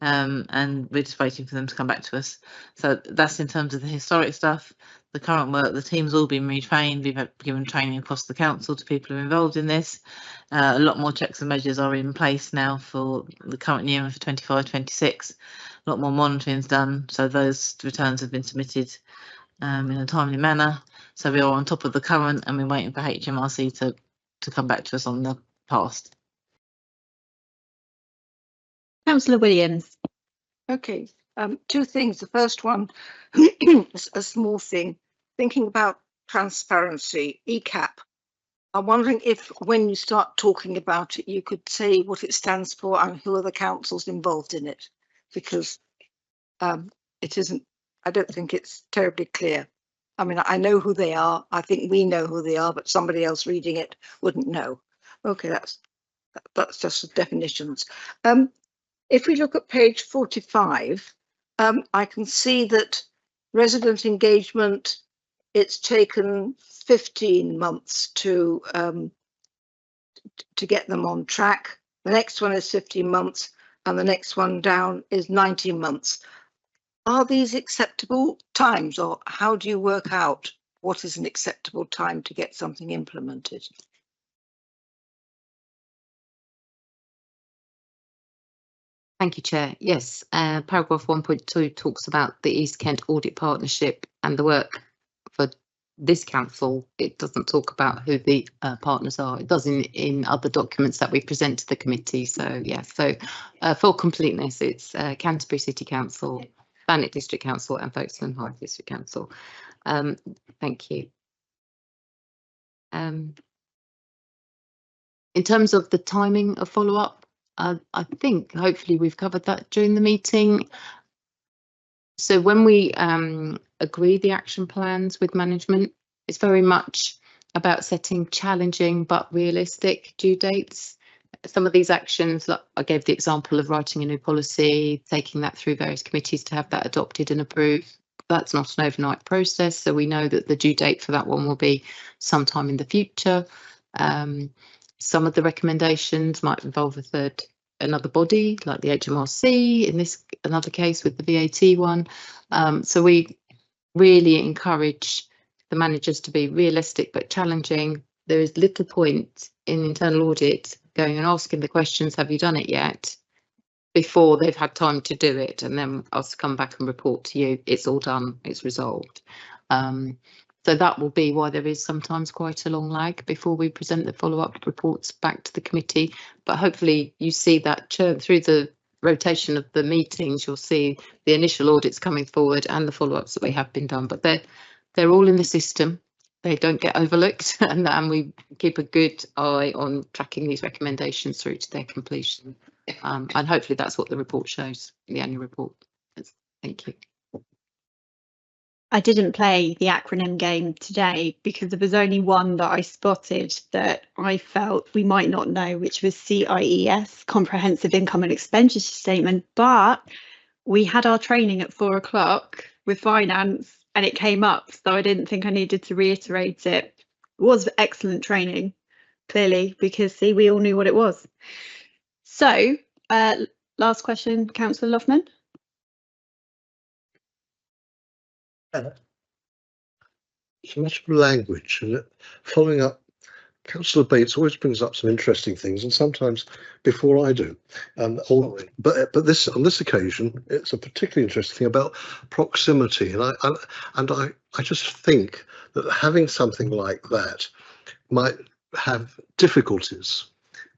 and we're just waiting for them to come back to us. So that's in terms of the historic stuff. The current work, the team's all been retrained. We've given training across the council to people who are involved in this. A lot more checks and measures are in place now for the current year and for 25-26. A lot more monitoring's done. So those returns have been submitted in a timely manner. So we are on top of the current, and we're waiting for HMRC to come back to us on the past. Councillor Williams. Okay, two things. The first one, a small thing, thinking about transparency, ECAP. I'm wondering if when you start talking about it, you could say what it stands for and who are the councils involved in it, because it isn't, I don't think it's terribly clear. I mean, I know who they are. I think we know who they are, but somebody else reading it wouldn't know. Okay, that's just the definitions. If we look at page 45, I can see that resident engagement, it's taken 15 months to get them on track. The next one is 15 months and the next one down is 19 months. Are these acceptable times, or how do you work out what is an acceptable time to get something implemented? Thank you, Chair. Yes, paragraph 1.2 talks about the East Kent Audit Partnership and the work for this council. It doesn't talk about who the partners are. It does in other documents that we present to the committee. So yeah, so for completeness, it's Canterbury City Council, Thanet District Council and Folkestone Hythe District Council. Thank you. In terms of the timing of follow-up, I think hopefully we've covered that during the meeting. So when we agree the action plans with management, it's very much about setting challenging but realistic due dates. Some of these actions, like I gave the example of writing a new policy, taking that through various committees to have that adopted and approved. That's not an overnight process, so we know that the due date for that one will be sometime in the future. Some of the recommendations might involve another body like the HMRC, in this another case with the VAT one. So we really encourage the managers to be realistic but challenging. There is little point in internal audit going and asking the questions, have you done it yet? Before they've had time to do it, and then us come back and report to you, it's all done, it's resolved. So that will be why there is sometimes quite a long lag before we present the follow-up reports back to the committee. But hopefully you see that churn through the rotation of the meetings. You'll see the initial audits coming forward and the follow-ups that we have been done. But they're all in the system. They don't get overlooked, and we keep a good eye on tracking these recommendations through to their completion. And hopefully that's what the report shows, the annual report. Thank you. I didn't play the acronym game today because there was only one that I spotted that I felt we might not know, which was CIES, Comprehensive Income and Expenditure Statement. But we had our training at 4 o'clock with finance and it came up, so I didn't think I needed to reiterate it. It was excellent training, clearly, because see, we all knew what it was. So, last question, Councillor Loughman. It's a matter of language, and following up, Councillor Bates always brings up some interesting things, and sometimes before I do. But this on this occasion, it's a particularly interesting thing about proximity, and I just think that having something like that might have difficulties.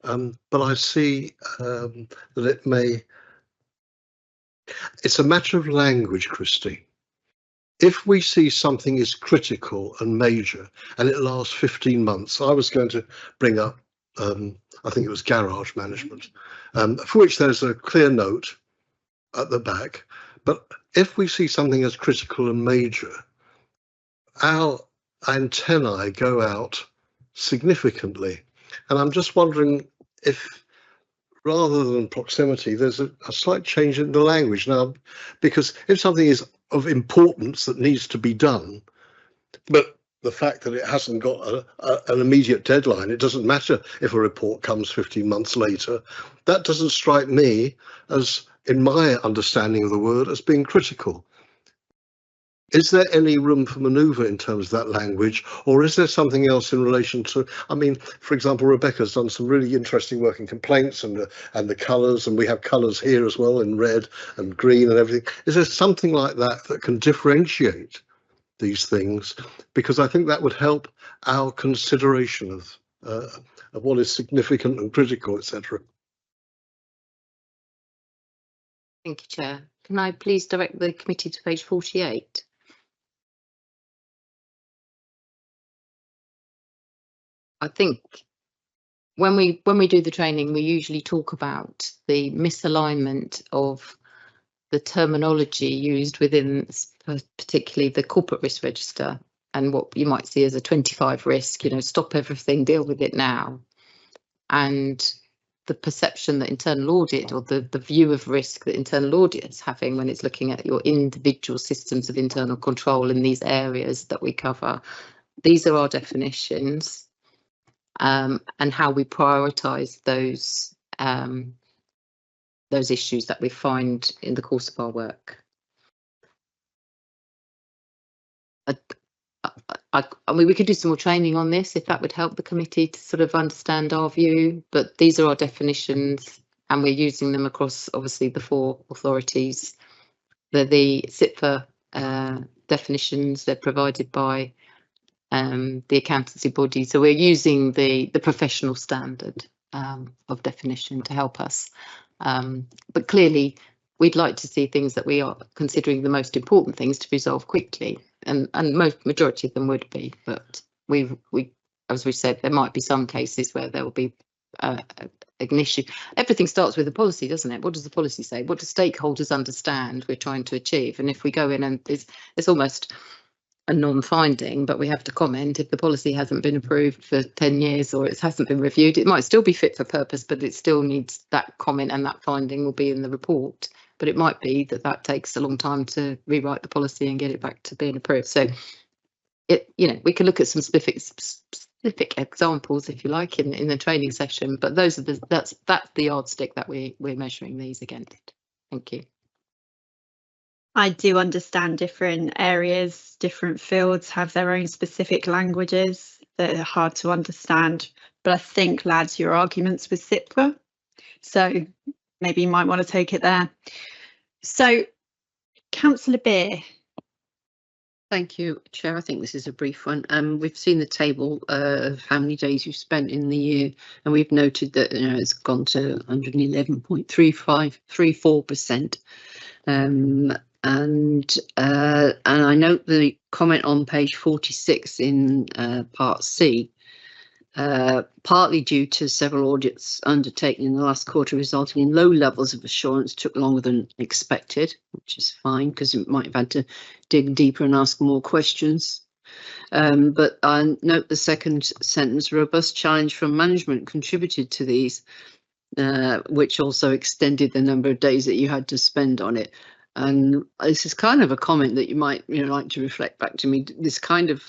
But I see that it may. It's a matter of language, Christy. If we see something is critical and major and it lasts 15 months, I was going to bring up, I think it was garage management, for which there's a clear note at the back. But if we see something as critical and major, our antennae go out significantly. And I'm just wondering if, rather than proximity, there's a slight change in the language now, because if something is of importance that needs to be done, but the fact that it hasn't got an immediate deadline, it doesn't matter if a report comes 15 months later, that doesn't strike me as, in my understanding of the word, as being critical. Is there any room for manoeuvre in terms of that language, or is there something else in relation to, I mean, for example, Rebecca's done some really interesting work in complaints and the colours, and we have colours here as well in red and green and everything. Is there something like that that can differentiate these things? Because I think that would help our consideration of what is significant and critical, etc. Thank you, Chair. Can I please direct the committee to page 48? I think when we do the training, we usually talk about the misalignment of the terminology used within particularly the corporate risk register and what you might see as a 25 risk, you know, stop everything, deal with it now. And the perception that internal audit, or the view of risk that internal audit is having when it's looking at your individual systems of internal control in these areas that we cover. These are our definitions, and how we prioritise those issues that we find in the course of our work. I mean, we could do some more training on this if that would help the committee to sort of understand our view, but these are our definitions and we're using them across obviously the 4 authorities. They're the SIPFA definitions, they're provided by the accountancy body. So we're using the professional standard of definition to help us. But clearly we'd like to see things that we are considering the most important things to resolve quickly. And majority of them would be, but we as we said, there might be some cases where there will be an issue. Everything starts with a policy, doesn't it? What does the policy say? What do stakeholders understand we're trying to achieve? And if we go in and it's almost a non-finding, but we have to comment if the policy hasn't been approved for 10 years or it hasn't been reviewed, it might still be fit for purpose, but it still needs that comment, and that finding will be in the report. But it might be that takes a long time to rewrite the policy and get it back to being approved. So we can look at some specific examples, if you like, in the training session, but those are that's the yardstick that we're measuring these against. Thank you. I do understand different areas, different fields have their own specific languages that are hard to understand, but I think, lads, your arguments with SIPFA, so maybe you might want to take it there. So, Councillor Beer. Thank you, Chair. I think this is a brief one. We've seen the table of how many days you've spent in the year, and we've noted that it's gone to 111.34%. And I note the comment on page 46 in part C, partly due to several audits undertaken in the last quarter resulting in low levels of assurance, took longer than expected, which is fine because you might have had to dig deeper and ask more questions. But I note the second sentence, robust challenge from management contributed to these, which also extended the number of days that you had to spend on it. And this is kind of a comment that you might like to reflect back to me. This kind of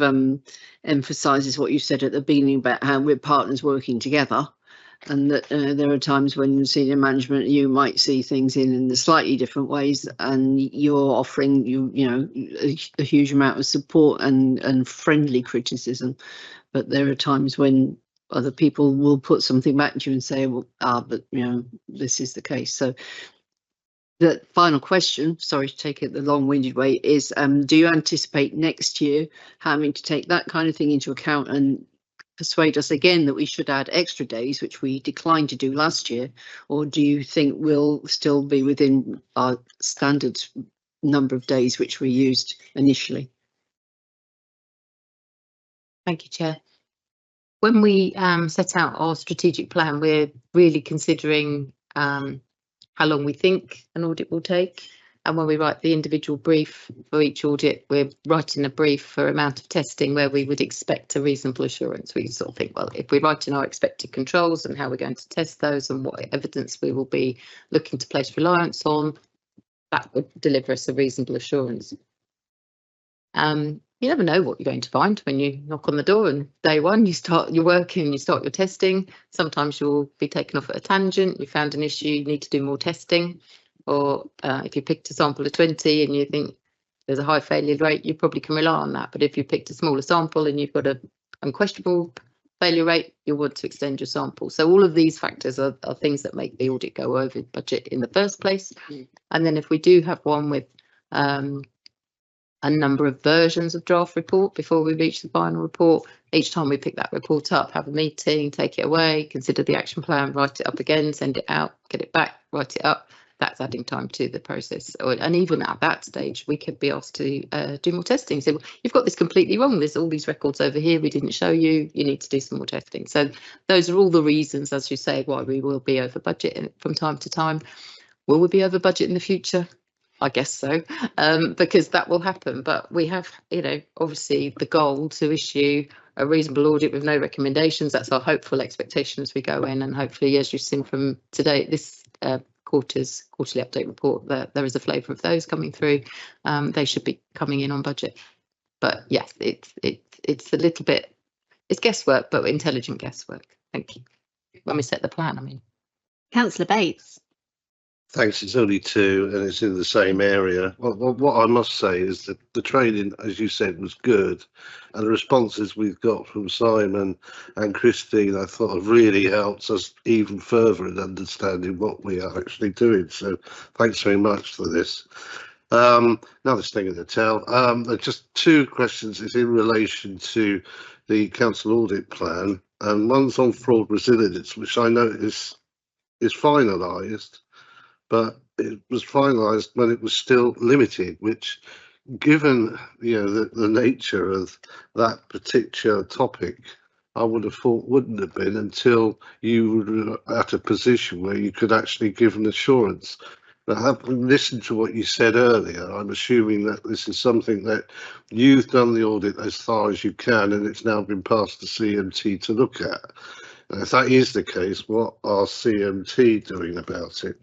emphasises what you said at the beginning about how we're partners working together, and that there are times when senior management, you might see things in the slightly different ways, and you're offering a huge amount of support and friendly criticism. But there are times when other people will put something back to you and say, well, but this is the case. So the final question, sorry to take it the long-winded way, is do you anticipate next year having to take that kind of thing into account and persuade us again that we should add extra days, which we declined to do last year? Or do you think we'll still be within our standard number of days which we used initially? Thank you, Chair. When we set out our strategic plan, we're really considering how long we think an audit will take. And when we write the individual brief for each audit, we're writing a brief for amount of testing where we would expect a reasonable assurance. We sort of think, well, if we're writing our expected controls and how we're going to test those and what evidence we will be looking to place reliance on, that would deliver us a reasonable assurance. You never know what you're going to find when you knock on the door, and day one you start your work and you start your testing. Sometimes you'll be taken off at a tangent, you found an issue, you need to do more testing, or if you picked a sample of 20 and you think there's a high failure rate, you probably can rely on that. But if you picked a smaller sample and you've got an unquestionable failure rate, you'll want to extend your sample. So all of these factors are things that make the audit go over budget in the first place. And then if we do have one with a number of versions of draft report before we reach the final report, each time we pick that report up, have a meeting, take it away, consider the action plan, write it up again, send it out, get it back, write it up. that's adding time to the process. And even at that stage, we could be asked to do more testing. So you've got this completely wrong. There's all these records over here we didn't show you. You need to do some more testing. So those are all the reasons, as you say, why we will be over budget from time to time. Will we be over budget in the future? I guess so, because that will happen. But we have, obviously the goal to issue a reasonable audit with no recommendations. That's our hopeful expectation as we go in, and hopefully, as you've seen from today, this quarter's quarterly update report, that there is a flavour of those coming through. They should be coming in on budget. But yes, it's a little bit, it's guesswork, but intelligent guesswork. Thank you. When we set the plan, I mean. Councillor Bates. Thanks. It's only two, and it's in the same area. Well, what I must say is that the training, as you said, was good, and the responses we've got from Simon and Christine, I thought, have really helped us even further in understanding what we are actually doing. So, thanks very much for this. Another thing in the tail. Just two questions. It's in relation to the council audit plan, and one's on fraud resilience, which I notice is finalised. But it was finalised when it was still limited, which, given the nature of that particular topic, I would have thought wouldn't have been until you were at a position where you could actually give an assurance. Now, having listened to what you said earlier, I'm assuming that this is something that you've done the audit as far as you can, and it's now been passed to CMT to look at. And if that is the case, what are CMT doing about it?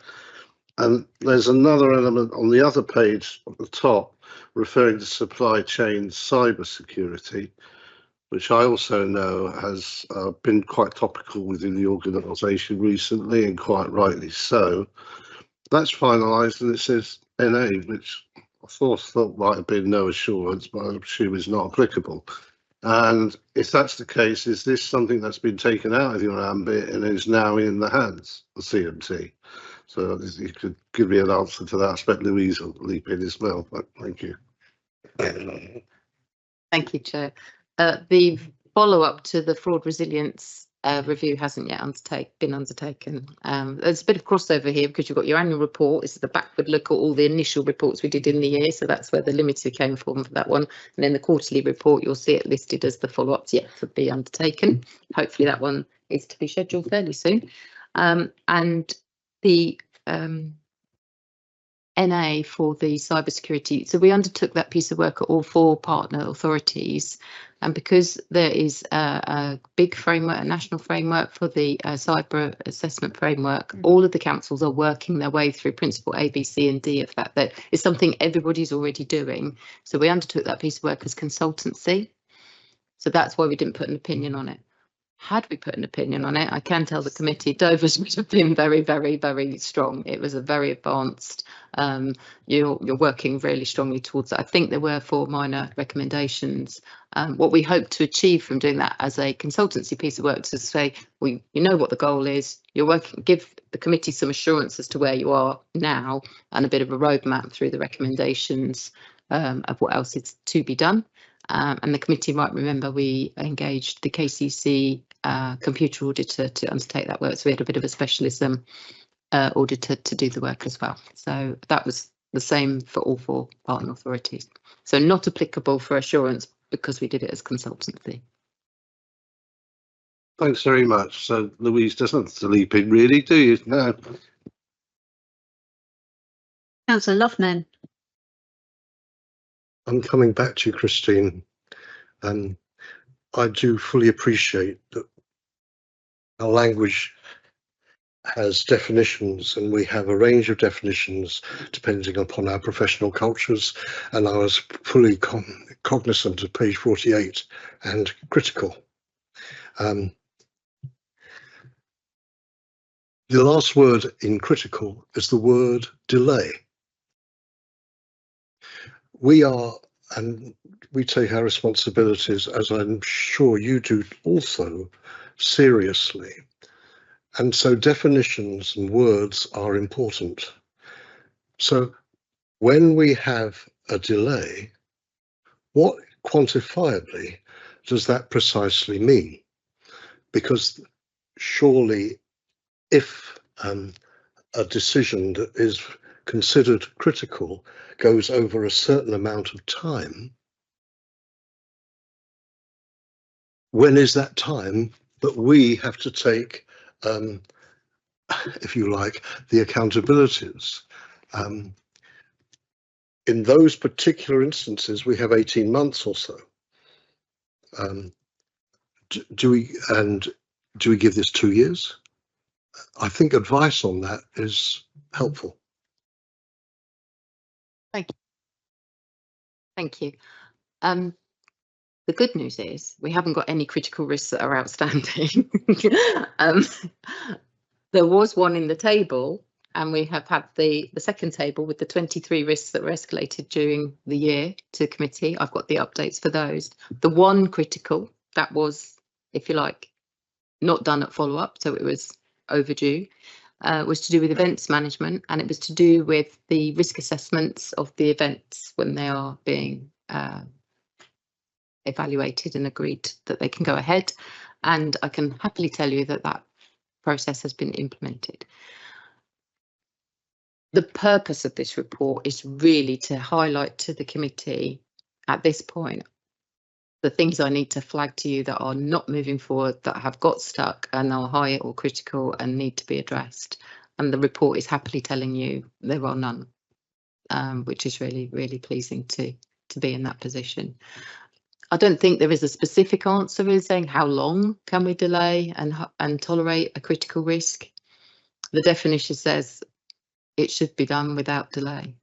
And there's another element on the other page at the top referring to supply chain cybersecurity, which I also know has been quite topical within the organisation recently, and quite rightly so. That's finalised, and it says NA, which I thought might have been no assurance, but I assume is not applicable. And if that's the case, is this something that's been taken out of your ambit and is now in the hands of CMT? So if you could give me an answer to that. I expect Louise will leap in as well, but thank you. Thank you, Chair. The follow-up to the fraud resilience review hasn't yet been undertaken. There's a bit of crossover here because you've got your annual report. This is the backward look at all the initial reports we did in the year, so that's where the limited came from for that one. And then the quarterly report, you'll see it listed as the follow-ups yet to be undertaken. Hopefully that one is to be scheduled fairly soon. And the NA for the cybersecurity. So we undertook that piece of work at all 4 partner authorities, and because there is a big framework, a national framework for the cyber assessment framework, all of the councils are working their way through principle A, B, C and D of that. That is something everybody's already doing. So we undertook that piece of work as consultancy. So that's why we didn't put an opinion on it. Had we put an opinion on it, I can tell the committee Dover's would have been very, very, very strong. It was a very advanced. You're working really strongly towards that. I think there were 4 minor recommendations. What we hope to achieve from doing that as a consultancy piece of work is to say, you know what the goal is. You're working. Give the committee some assurance as to where you are now and a bit of a roadmap through the recommendations of what else is to be done. And the committee might remember we engaged the KCC computer auditor to undertake that work. So we had a bit of a specialism auditor to do the work as well. So that was the same for all 4 partner authorities. So not applicable for assurance because we did it as consultancy. Thanks very much. So Louise doesn't have to leap in really, do you? No. Councillor Loughman. I'm coming back to you, Christine. I do fully appreciate that our language has definitions, and we have a range of definitions depending upon our professional cultures, and I was fully cognizant of page 48 and critical. The last word in critical is the word delay. We take our responsibilities, as I'm sure you do also, seriously. And so definitions and words are important. So when we have a delay, what quantifiably does that precisely mean? Because surely if a decision that is considered critical goes over a certain amount of time, when is that time that we have to take, if you like, the accountabilities? In those particular instances, we have 18 months or so. Do we give this 2 years? I think advice on that is helpful. Thank you. The good news is we haven't got any critical risks that are outstanding. There was one in the table, and we have had the second table with the 23 risks that were escalated during the year to committee. I've got the updates for those. The one critical that was, if you like, not done at follow-up, so it was overdue, was to do with events management, and it was to do with the risk assessments of the events when they are being evaluated and agreed that they can go ahead. And I can happily tell you that that process has been implemented. The purpose of this report is really to highlight to the committee at this point the things I need to flag to you that are not moving forward, that have got stuck and are high or critical and need to be addressed. And the report is happily telling you there are none, which is really, really pleasing to be in that position. I don't think there is a specific answer in saying how long can we delay and tolerate a critical risk. The definition says it should be done without delay.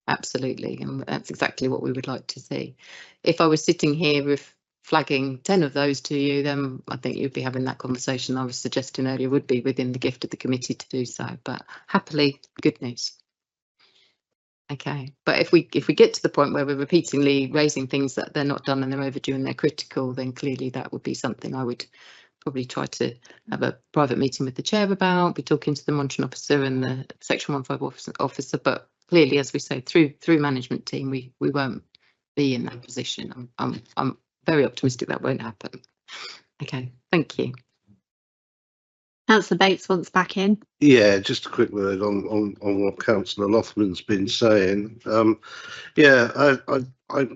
Absolutely, and that's exactly what we would like to see. If I was sitting here with flagging 10 of those to you, then I think you'd be having that conversation I was suggesting earlier would be within the gift of the committee to do so, but happily, good news. Okay, but if we get to the point where we're repeatedly raising things that they're not done and they're overdue and they're critical, then clearly that would be something I would probably try to have a private meeting with the chair about, be talking to the monitoring officer and the section 151 officer, but clearly, as we say, through management team, we won't be in that position. I'm very optimistic that won't happen. Okay, thank you. Councillor Bates wants back in. Yeah, just a quick word on what Councillor Lothman's been saying. Yeah, I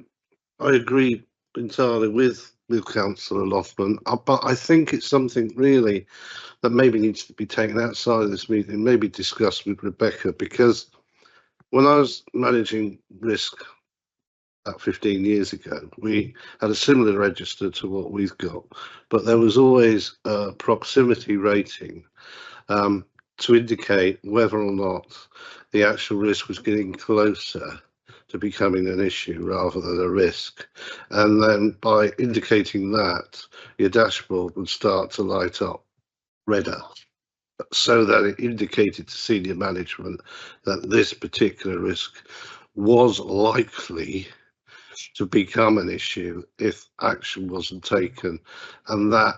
agree entirely with Councillor Lothman, but I think it's something really that maybe needs to be taken outside of this meeting, maybe discussed with Rebecca, because when I was managing risk about 15 years ago, we had a similar register to what we've got, but there was always a proximity rating to indicate whether or not the actual risk was getting closer to becoming an issue rather than a risk. And then by indicating that, your dashboard would start to light up redder, so that it indicated to senior management that this particular risk was likely to become an issue if action wasn't taken, and that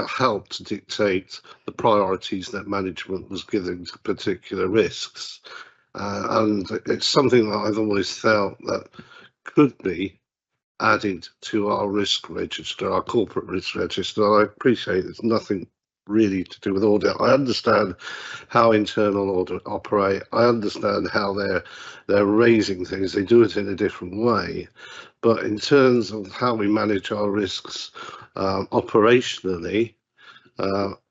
helped to dictate the priorities that management was giving to particular risks. And it's something that I've always felt that could be added to our risk register, our corporate risk register. I appreciate there's nothing really to do with audit. I understand how internal audit operate. I understand how they're raising things. They do it in a different way. But in terms of how we manage our risks operationally,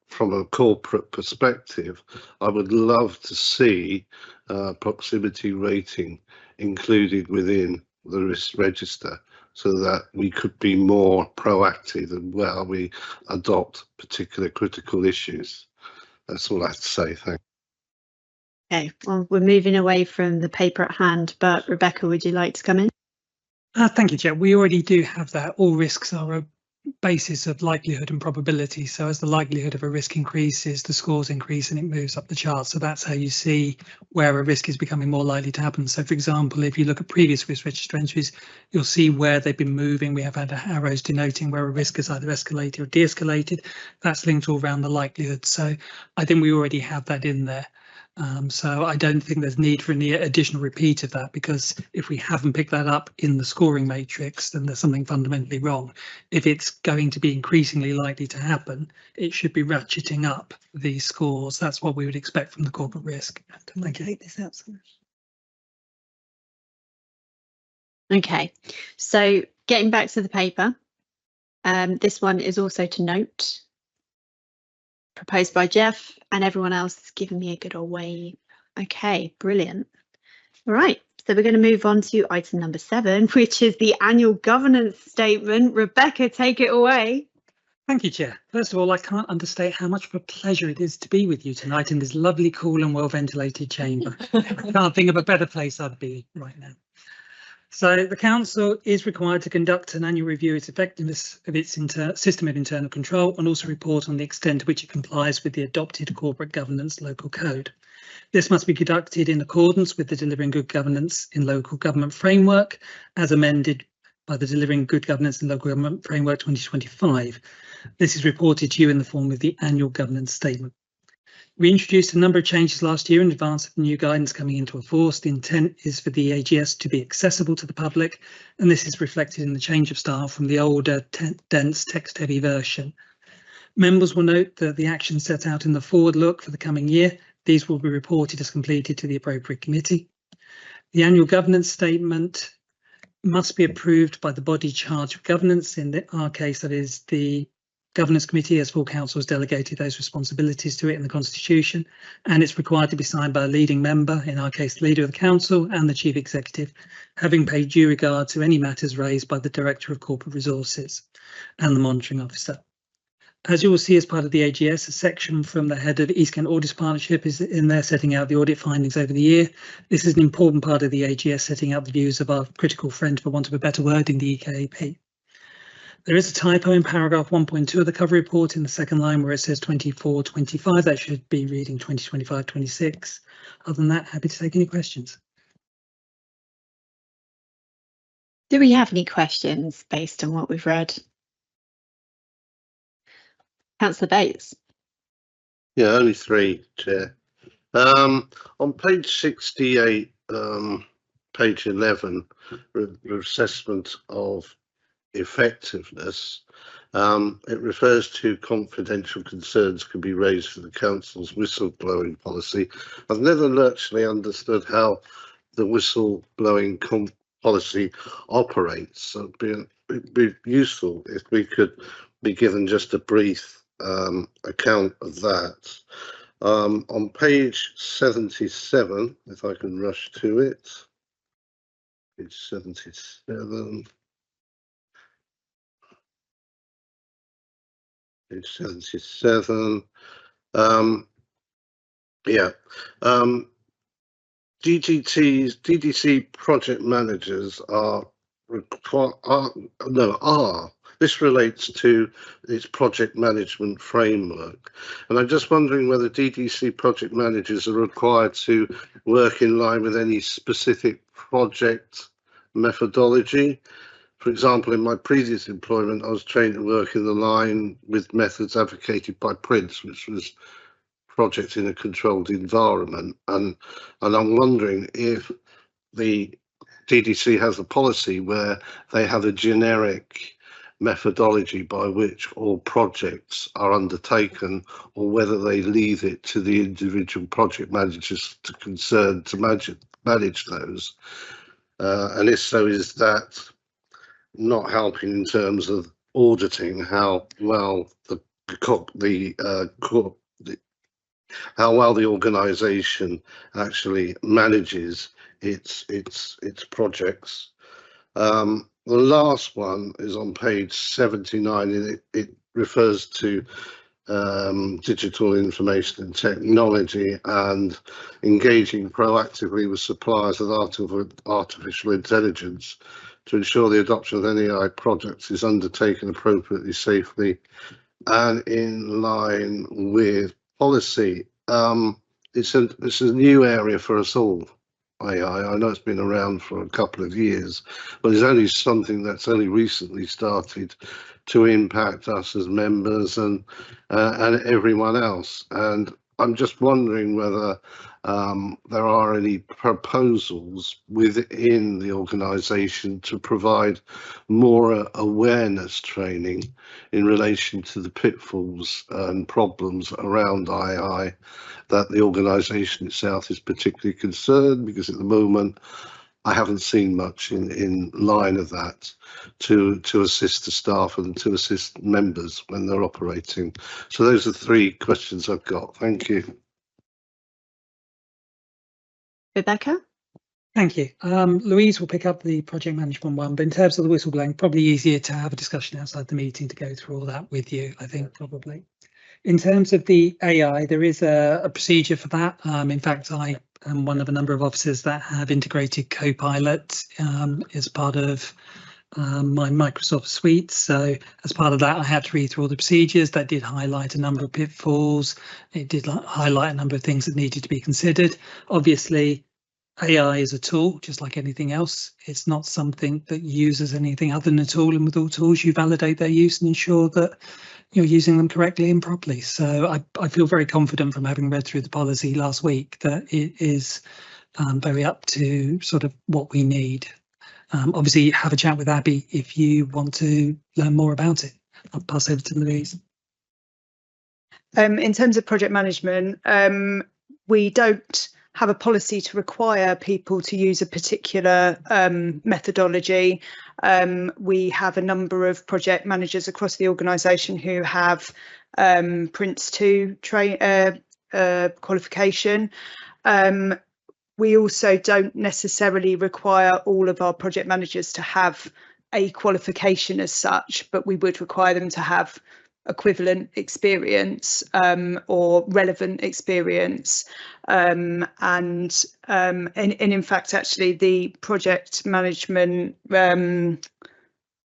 from a corporate perspective, I would love to see proximity rating included within the risk register, so that we could be more proactive and where we adopt particular critical issues. That's all I have to say. Thanks. Okay, well, we're moving away from the paper at hand, but Rebecca, would you like to come in? Thank you, Chair. We already do have that. All risks are a basis of likelihood and probability. So as the likelihood of a risk increases, the scores increase and it moves up the chart. So that's how you see where a risk is becoming more likely to happen. So for example, if you look at previous risk register entries, you'll see where they've been moving. We have had arrows denoting where a risk has either escalated or de-escalated. That's linked all around the likelihood. So I think we already have that in there. So I don't think there's need for any additional repeat of that, because if we haven't picked that up in the scoring matrix, then there's something fundamentally wrong. If it's going to be increasingly likely to happen, it should be ratcheting up the scores. That's what we would expect from the corporate risk. Thank you. Take this out. Okay, so getting back to the paper, this one is also to note, proposed by Jeff, and everyone else is giving me a good old wave. Okay, brilliant. All right, so we're going to move on to item number 7, which is the annual governance statement. Rebecca, take it away. Thank you, Chair. First of all, I can't understate how much of a pleasure it is to be with you tonight in this lovely, cool and well-ventilated chamber. I can't think of a better place I'd be right now. So the Council is required to conduct an annual review of its effectiveness of its system of internal control, and also report on the extent to which it complies with the adopted corporate governance local code. This must be conducted in accordance with the Delivering Good Governance in Local Government Framework, as amended by the Delivering Good Governance in Local Government Framework 2025. This is reported to you in the form of the annual governance statement. We introduced a number of changes last year in advance of the new guidance coming into force. The intent is for the AGS to be accessible to the public, and this is reflected in the change of style from the older, dense, text-heavy version. Members will note that the actions set out in the forward look for the coming year, these will be reported as completed to the appropriate committee. The annual governance statement must be approved by the body charged with governance. In our case, that is the Governance Committee, as full council has delegated those responsibilities to it in the Constitution, and it's required to be signed by a leading member, in our case the Leader of the Council and the Chief Executive, having paid due regard to any matters raised by the Director of Corporate Resources and the Monitoring Officer. As you will see as part of the AGS, a section from the head of East Kent Audit Partnership is in there setting out the audit findings over the year. This is an important part of the AGS, setting out the views of our critical friend, for want of a better word, in the EKAP. There is a typo in paragraph 1.2 of the cover report in the second line where it says 24-25. That should be reading 2025-26. Other than that, happy to take any questions. Do we have any questions based on what we've read? Councillor Bates. Yeah, only 3, Chair. On page 68, page 11, assessment of effectiveness, it refers to confidential concerns can be raised for the council's whistleblowing policy. I've never actually understood how the whistleblowing policy operates, so it'd be useful if we could be given just a brief account of that. On page 77, if I can rush to it, page 77. Page 77. DDC project managers are this relates to its project management framework, and I'm just wondering whether DDC project managers are required to work in line with any specific project methodology. For example, in my previous employment, I was trained to work in the line with methods advocated by Prince, which was project in a controlled environment. And I'm wondering if the DDC has a policy where they have a generic methodology by which all projects are undertaken, or whether they leave it to the individual project managers to manage those. And if so, is that not helping in terms of auditing how well the organisation actually manages its projects? The last one is on page 79, and it refers to digital information and technology and engaging proactively with suppliers of artificial intelligence to ensure the adoption of any AI projects is undertaken appropriately, safely, and in line with policy. It's a new area for us all, AI. I know it's been around for a couple of years, but it's only something that's only recently started to impact us as members and everyone else. And I'm just wondering whether there are any proposals within the organisation to provide more awareness training in relation to the pitfalls and problems around II that the organisation itself is particularly concerned, because at the moment I haven't seen much in line of that to assist the staff and to assist members when they're operating. So those are 3 questions I've got. Thank you. Rebecca? Thank you. Louise will pick up the project management one, but in terms of the whistleblowing, probably easier to have a discussion outside the meeting to go through all that with you, I think, probably. In terms of the AI, there is a procedure for that. In fact, I am one of a number of officers that have integrated Copilot as part of my Microsoft suite. So as part of that, I had to read through all the procedures. That did highlight a number of pitfalls. It did highlight a number of things that needed to be considered. Obviously, AI is a tool, just like anything else. It's not something that uses anything other than a tool, and with all tools, you validate their use and ensure that you're using them correctly and properly. So I feel very confident from having read through the policy last week that it is very up to sort of what we need. Obviously, have a chat with Abby if you want to learn more about it. I'll pass over to Louise. In terms of project management, we don't have a policy to require people to use a particular methodology. We have a number of project managers across the organisation who have Prince 2 qualification. We also don't necessarily require all of our project managers to have a qualification as such, but we would require them to have equivalent experience or relevant experience. And in fact, actually, the project management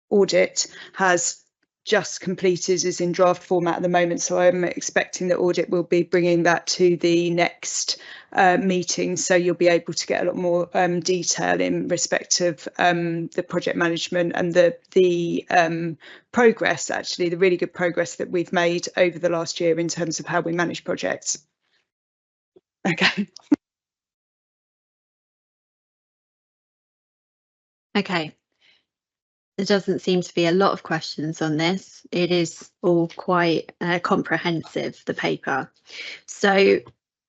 audit has just completed, is in draft format at the moment, so I'm expecting that audit will be bringing that to the next meeting, so you'll be able to get a lot more detail in respect of the project management and the progress, actually the really good progress that we've made over the last year in terms of how we manage projects. Okay. Okay. There doesn't seem to be a lot of questions on this. It is all quite comprehensive, the paper. So,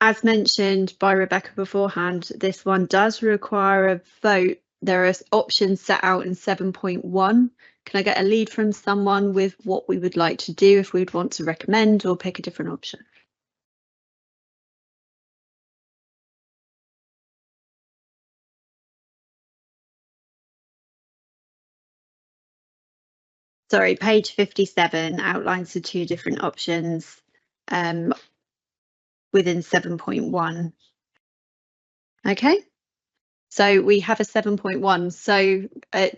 as mentioned by Rebecca beforehand, this one does require a vote. There are options set out in 7.1. Can I get a lead from someone with what we would like to do, if we'd want to recommend or pick a different option? Sorry, page 57 outlines the 2 different options within 7.1. Okay, so we have a 7.1. So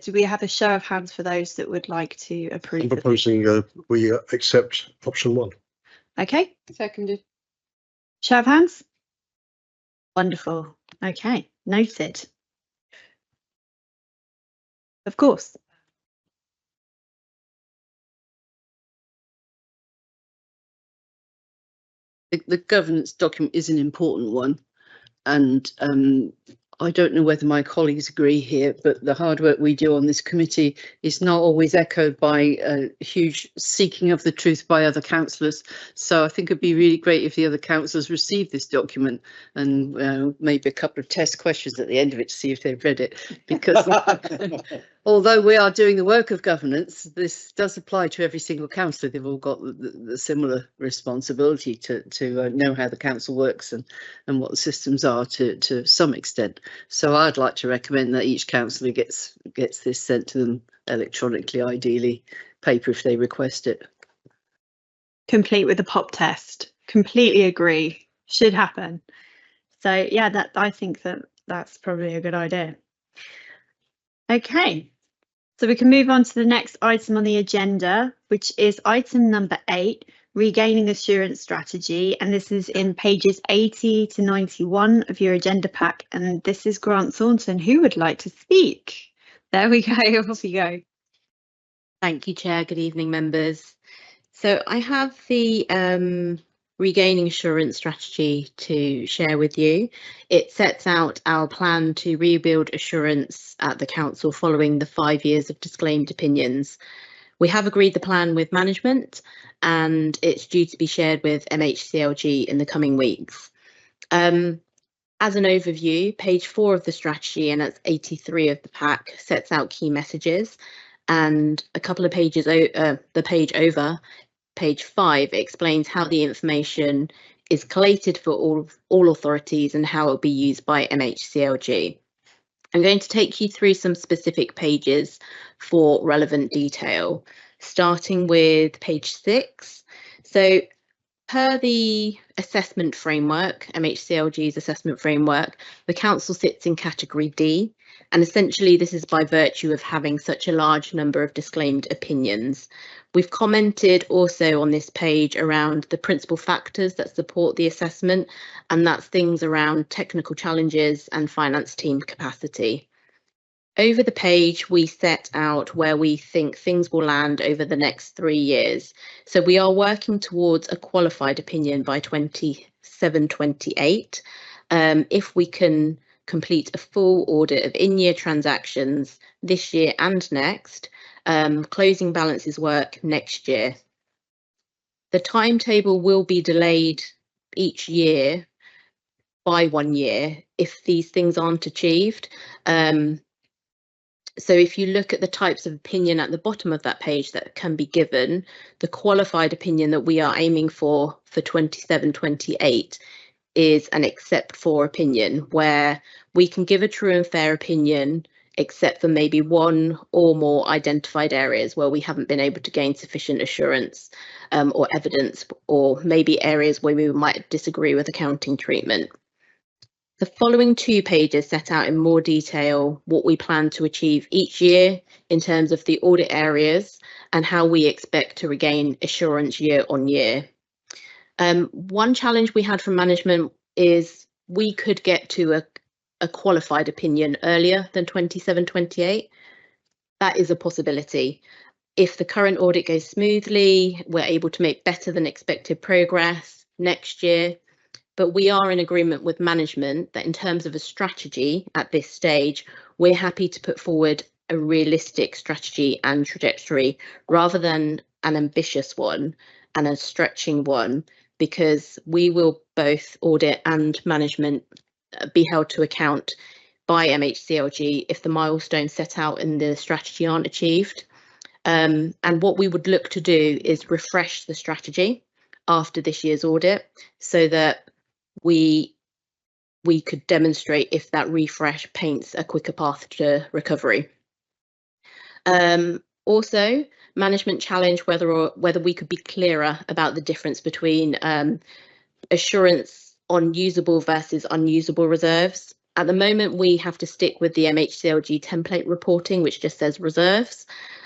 do we have a show of hands for those that would like to approve? I'm proposing we accept option 1. Okay. Seconded. Show of hands. Wonderful. Okay, noted. Of course. The governance document is an important one, and I don't know whether my colleagues agree here, but the hard work we do on this committee is not always echoed by a huge seeking of the truth by other councillors. So I think it'd be really great if the other councillors received this document and maybe a couple of test questions at the end of it to see if they've read it, because although we are doing the work of governance, this does apply to every single councillor. They've all got the similar responsibility to know how the council works and what the systems are to some extent. So I'd like to recommend that each councillor gets this sent to them electronically, ideally paper if they request it. Complete with a pop test. Completely agree. Should happen. So yeah, I think that's probably a good idea. Okay, so we can move on to the next item on the agenda, which is item number 8, regaining assurance strategy, and this is in pages 80 to 91 of your agenda pack, and this is Grant Thornton. Who would like to speak? There we go. Off you go. Thank you, Chair. Good evening, members. So I have the regaining assurance strategy to share with you. It sets out our plan to rebuild assurance at the council following the 5 years of disclaimed opinions. We have agreed the plan with management and it's due to be shared with MHCLG in the coming weeks. As an overview, page 4 of the strategy, and that's 83 of the pack, sets out key messages, and a couple of pages, the page over, page 5, explains how the information is collated for all authorities and how it will be used by MHCLG. I'm going to take you through some specific pages for relevant detail, starting with page 6. So per the assessment framework, MHCLG's assessment framework, the council sits in category D, and essentially this is by virtue of having such a large number of disclaimed opinions. We've commented also on this page around the principal factors that support the assessment, and that's things around technical challenges and finance team capacity. Over the page, we set out where we think things will land over the next 3 years. So we are working towards a qualified opinion by 27-28. If we can complete a full audit of in-year transactions this year and next, closing balances work next year. The timetable will be delayed each year by 1 year if these things aren't achieved. So if you look at the types of opinion at the bottom of that page that can be given, the qualified opinion that we are aiming for 27-28 is an except for opinion, where we can give a true and fair opinion except for maybe one or more identified areas where we haven't been able to gain sufficient assurance or evidence, or maybe areas where we might disagree with accounting treatment. The following 2 pages set out in more detail what we plan to achieve each year in terms of the audit areas and how we expect to regain assurance year on year. One challenge we had from management is we could get to a qualified opinion earlier than 27-28. That is a possibility. If the current audit goes smoothly, we're able to make better than expected progress next year. But we are in agreement with management that in terms of a strategy at this stage, we're happy to put forward a realistic strategy and trajectory rather than an ambitious one and a stretching one, because we will both audit and management be held to account by MHCLG if the milestones set out in the strategy aren't achieved. And what we would look to do is refresh the strategy after this year's audit so that we could demonstrate if that refresh paints a quicker path to recovery. Also, management challenged whether we could be clearer about the difference between assurance on usable versus unusable reserves. At the moment, we have to stick with the MHCLG template reporting, which just says reserves.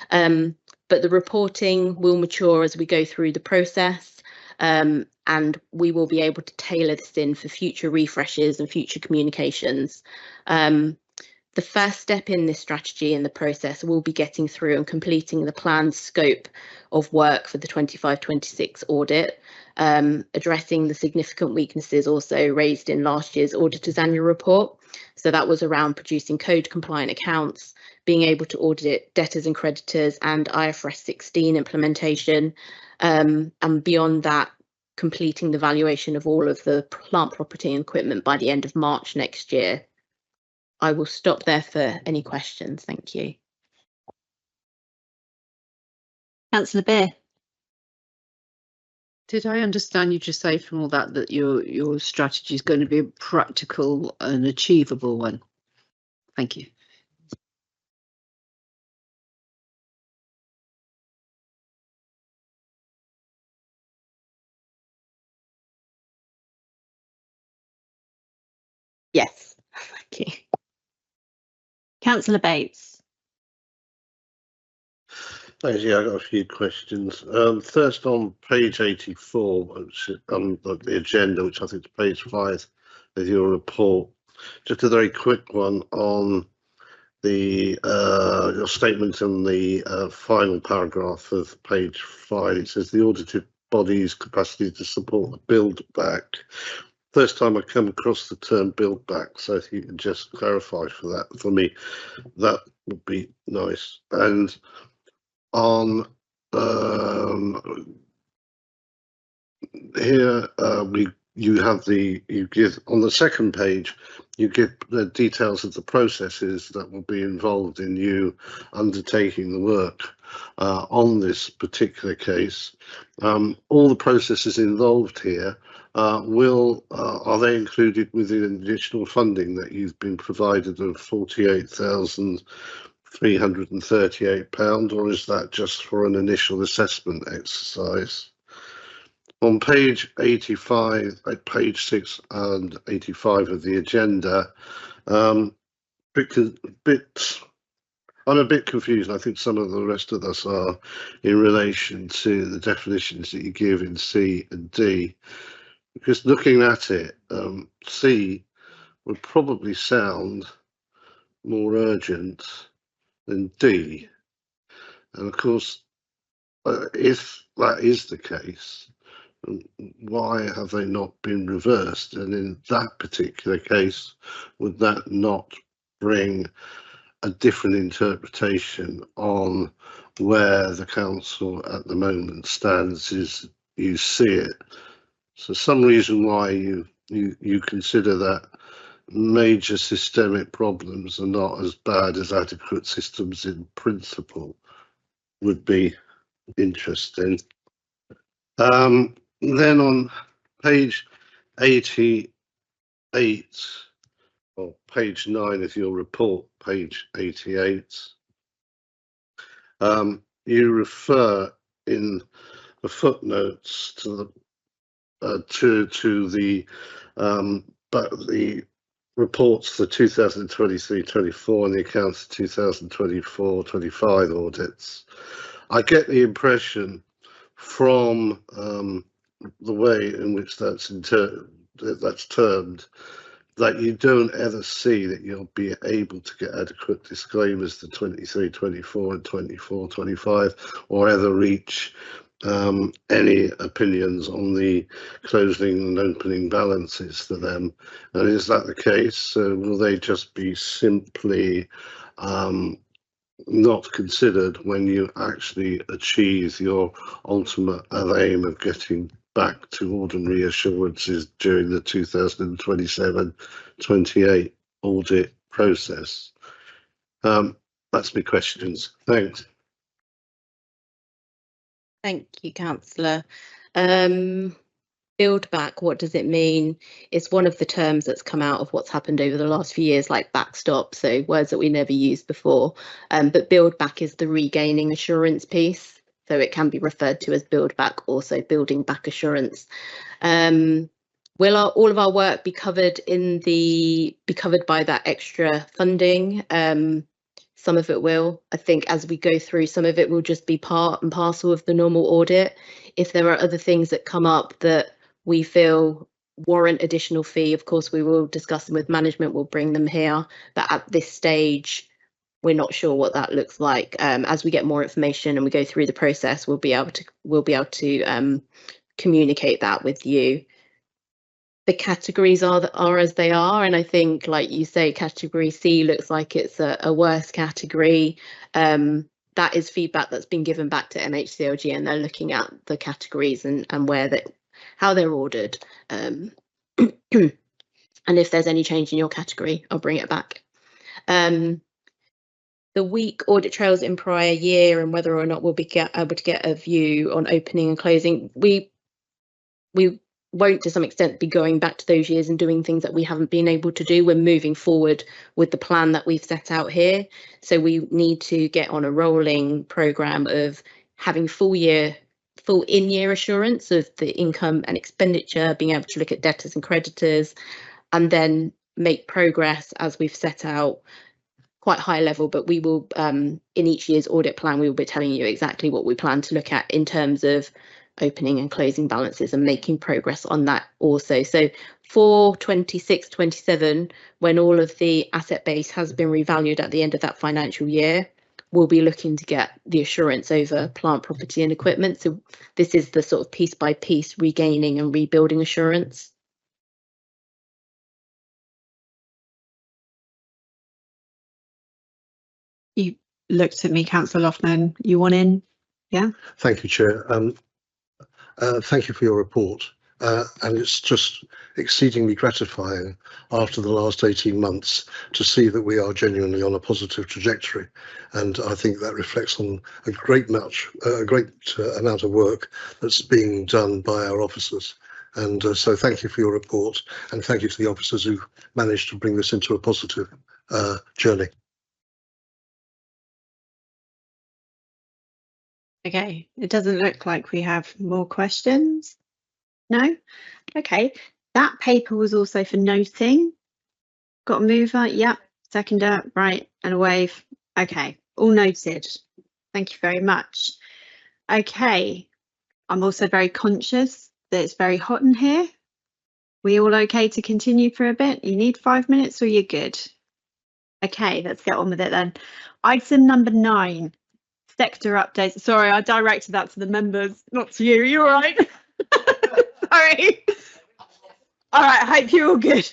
But the reporting will mature as we go through the process. And we will be able to tailor this in for future refreshes and future communications. The first step in this strategy in the process will be getting through and completing the planned scope of work for the 25-26 audit, addressing the significant weaknesses also raised in last year's auditor's annual report. So that was around producing code compliant accounts, being able to audit debtors and creditors and IFRS 16 implementation, and beyond that, completing the valuation of all of the plant, property and equipment by the end of March next year. I will stop there for any questions. Thank you. Councillor Beer. Did I understand you to say from all that that your strategy is going to be a practical and achievable one? Thank you. Yes, thank you. Councillor Bates. Thanks. Yeah, I got a few questions. First, on page 84, which on the agenda, which I think is page 5 of your report, just a very quick one on the your statement in the final paragraph of page 5. It says the audited body's capacity to support the build back. First time I come across the term build back, so if you can just clarify for me, that would be nice. And on here you give on the second page, you give the details of the processes that will be involved in you undertaking the work on this particular case. All the processes involved here are they included within additional funding that you've been provided of £48,338, or is that just for an initial assessment exercise? On page 85, page 6 and 85 of the agenda, I'm a bit confused. I think some of the rest of us are, in relation to the definitions that you give in C and D. Because looking at it, C would probably sound more urgent than D. And of course, if that is the case, why have they not been reversed? And in that particular case, would that not bring a different interpretation on where the council at the moment stands as you see it? So some reason why you consider that major systemic problems are not as bad as adequate systems in principle would be interesting. Then on page 88, or page 9 of your report, page 88, you refer in the footnotes to the the reports for 2023-24 and the accounts for 2024-25 audits. I get the impression from the way in which that's termed, that you don't ever see that you'll be able to get adequate disclaimers to 23-24 and 24-25, or ever reach any opinions on the closing and opening balances for them. And is that the case? Will they just be simply not considered when you actually achieve your ultimate aim of getting back to ordinary assurances during the 2027-28 audit process? That's my questions. Thanks. Thank you, Councillor. Build back, what does it mean? It's one of the terms that's come out of what's happened over the last few years, like backstop, so words that we never used before. But build back is the regaining assurance piece, so it can be referred to as build back, also building back assurance. Will all of our work be covered by that extra funding? Some of it will. I think as we go through, some of it will just be part and parcel of the normal audit. If there are other things that come up that we feel warrant additional fee, of course we will discuss them with management, we'll bring them here. But at this stage, we're not sure what that looks like. As we get more information and we go through the process, we'll be able to communicate that with you. The categories are as they are, and I think, like you say, category C looks like it's a worse category. That is feedback that's been given back to MHCLG, and they're looking at the categories and how they're ordered. And if there's any change in your category, I'll bring it back. The weak audit trails in prior year and whether or not we'll be able to get a view on opening and closing, we won't to some extent be going back to those years and doing things that we haven't been able to do. We're moving forward with the plan that we've set out here. So we need to get on a rolling programme of having full in-year assurance of the income and expenditure, being able to look at debtors and creditors, and then make progress as we've set out, quite high level, but we will, in each year's audit plan, we will be telling you exactly what we plan to look at in terms of opening and closing balances and making progress on that also. So for 26-27, when all of the asset base has been revalued at the end of that financial year, we'll be looking to get the assurance over plant, property and equipment. So this is the sort of piece by piece regaining and rebuilding assurance. You looked at me, Councillor Loughman. You want in? Yeah. Thank you, Chair. Thank you for your report. And it's just exceedingly gratifying after the last 18 months to see that we are genuinely on a positive trajectory. And I think that reflects on a great amount of work that's being done by our officers. And so thank you for your report, and thank you to the officers who managed to bring this into a positive journey. Okay, it doesn't look like we have more questions. No? Okay, that paper was also for noting. Got a mover? Yep. Seconder, right, and a wave. Okay, all noted. Thank you very much. Okay, I'm also very conscious that it's very hot in here. We all okay to continue for a bit? You need 5 minutes or you're good? Okay, let's get on with it then. Item number 9. Sector updates. Sorry, I directed that to the members, not to you. You all right? Sorry. All right, I hope you're all good.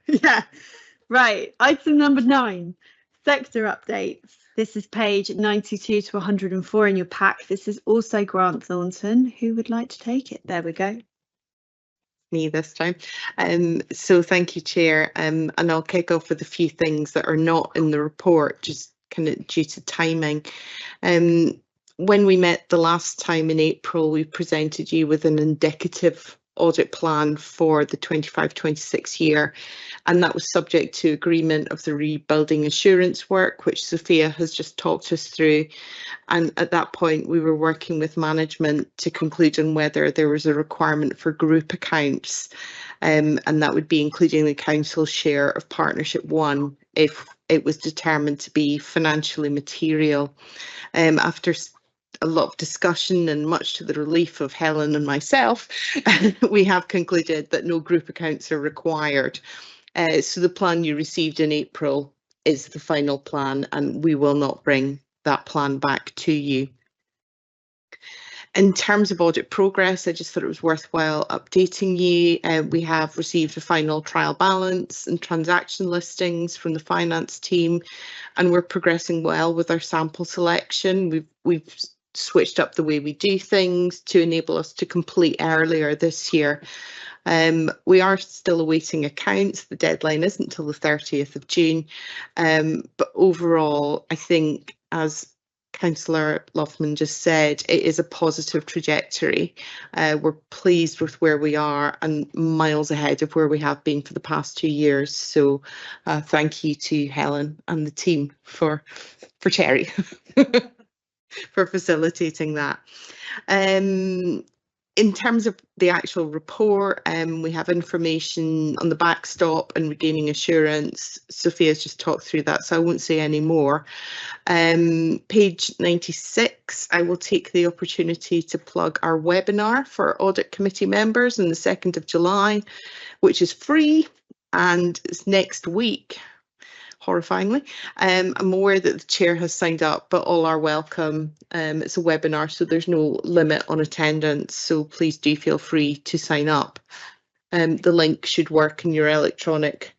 Yeah, right. Item number 9, sector updates. This is page 92 to 104 in your pack. This is also Grant Thornton. Who would like to take it? There we go. Me this time. So thank you, Chair. And I'll kick off with a few things that are not in the report, just kind of due to timing. When we met the last time in April, we presented you with an indicative audit plan for the 25-26 year, and that was subject to agreement of the rebuilding assurance work, which Sophia has just talked us through. And at that point, we were working with management to conclude on whether there was a requirement for group accounts, and that would be including the council's share of Partnership 1 if it was determined to be financially material. After a lot of discussion and much to the relief of Helen and myself, we have concluded that no group accounts are required. So the plan you received in April is the final plan, and we will not bring that plan back to you. In terms of audit progress, I just thought it was worthwhile updating you. We have received a final trial balance and transaction listings from the finance team, and we're progressing well with our sample selection. We've switched up the way we do things to enable us to complete earlier this year. We are still awaiting accounts. The deadline isn't until the 30th of June. But overall, I think, as Councillor Loughman just said, it is a positive trajectory. We're pleased with where we are and miles ahead of where we have been for the past 2 years. So thank you to Helen and the team for Cherry for facilitating that. In terms of the actual report, we have information on the backstop and regaining assurance. Sophia's just talked through that, so I won't say any more. Page 96, I will take the opportunity to plug our webinar for Audit Committee members on the 2nd of July, which is free and it's next week. Horrifyingly. I'm aware that the chair has signed up, but all are welcome. It's a webinar, so there's no limit on attendance, so please do feel free to sign up. The link should work in your electronic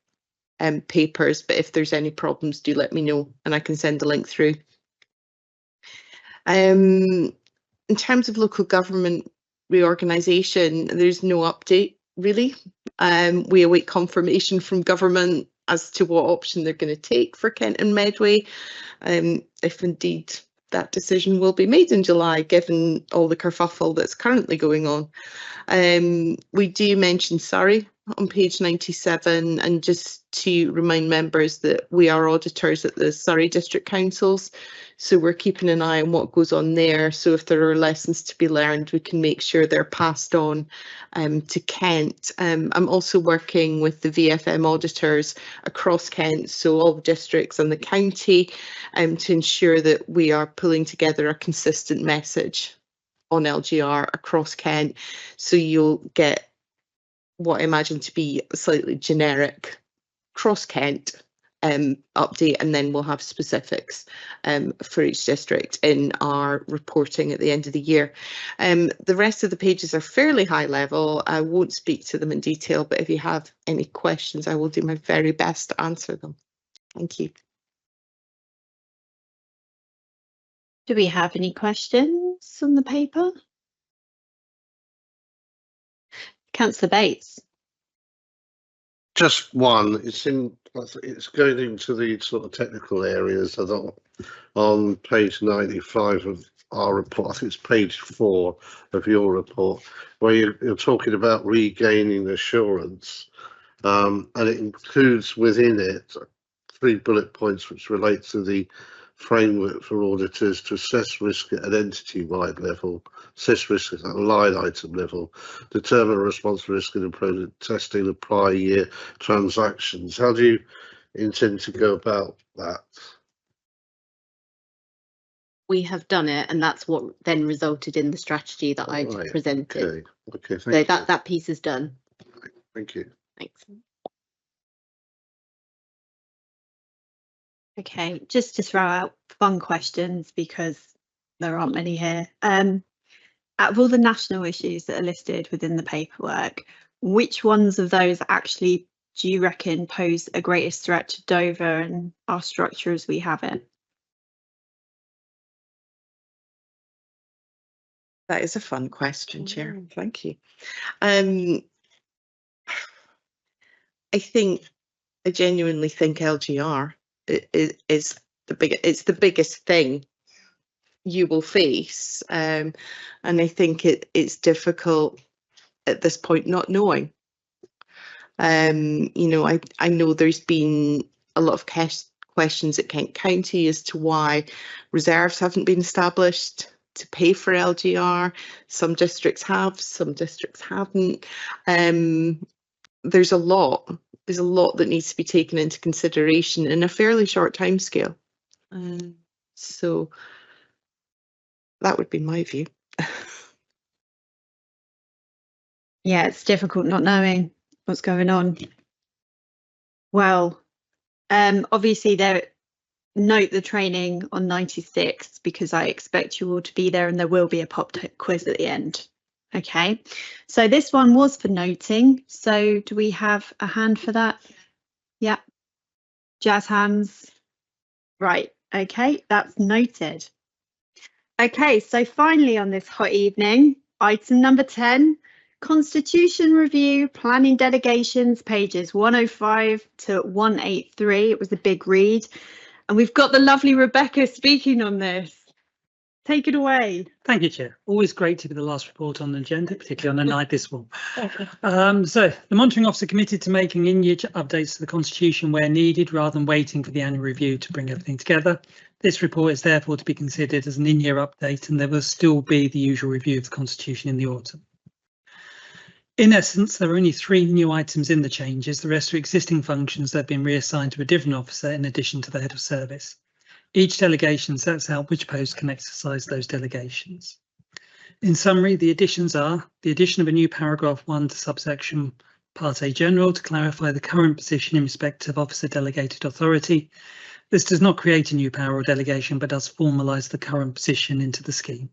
papers, but if there's any problems, do let me know and I can send the link through. In terms of local government reorganisation, there's no update really. We await confirmation from government as to what option they're going to take for Kent and Medway, if indeed that decision will be made in July, given all the kerfuffle that's currently going on. We do mention Surrey on page 97, and just to remind members that we are auditors at the Surrey District Councils, so we're keeping an eye on what goes on there. So if there are lessons to be learned, we can make sure they're passed on to Kent. I'm also working with the VFM auditors across Kent, so all the districts and the county, to ensure that we are pulling together a consistent message on LGR across Kent. So you'll get what I imagine to be a slightly generic cross Kent update, and then we'll have specifics for each district in our reporting at the end of the year. The rest of the pages are fairly high level. I won't speak to them in detail, but if you have any questions, I will do my very best to answer them. Thank you. Do we have any questions on the paper? Councillor Bates. Just one. It's going into the sort of technical areas. I thought on page 95 of our report, I think it's page 4 of your report, where you're talking about regaining assurance, and it includes within it 3 bullet points which relate to the framework for auditors to assess risk at an entity-wide level, assess risk at a line item level, determine response risk and appropriate testing of prior year transactions. How do you intend to go about that? We have done it, and that's what then resulted in the strategy that I presented. Okay, so that piece is done. Thank you. Thanks. Okay, just to throw out fun questions because there aren't many here. Out of all the national issues that are listed within the paperwork, which ones of those actually do you reckon pose a greatest threat to Dover and our structure as we have it? That is a fun question, Chair. Thank you. I genuinely think LGR is the biggest thing you will face, and I think it's difficult at this point not knowing. You know, I know there's been a lot of questions at Kent County as to why reserves haven't been established to pay for LGR. Some districts have, some districts haven't. There's a lot that needs to be taken into consideration in a fairly short timescale. So that would be my view. Yeah, it's difficult not knowing what's going on. Well, obviously note the training on 96 because I expect you all to be there and there will be a pop quiz at the end. Okay, so this one was for noting. So do we have a hand for that? Yeah, jazz hands. Right, okay, that's noted. Okay, so finally on this hot evening, item number 10, Constitution Review, Planning Delegations, pages 105 to 183. It was a big read. And we've got the lovely Rebecca speaking on this. Take it away. Thank you, Chair. Always great to be the last report on the agenda, particularly on a night this one. So the Monitoring Officer committed to making in-year updates to the Constitution where needed, rather than waiting for the annual review to bring everything together. This report is therefore to be considered as an in-year update, and there will still be the usual review of the Constitution in the autumn. In essence, there are only 3 new items in the changes. The rest are existing functions that have been reassigned to a different officer in addition to the head of service. Each delegation sets out which post can exercise those delegations. In summary, the additions are the addition of a new paragraph 1 to subsection Part A General to clarify the current position in respect of officer delegated authority. This does not create a new power or delegation, but does formalise the current position into the scheme.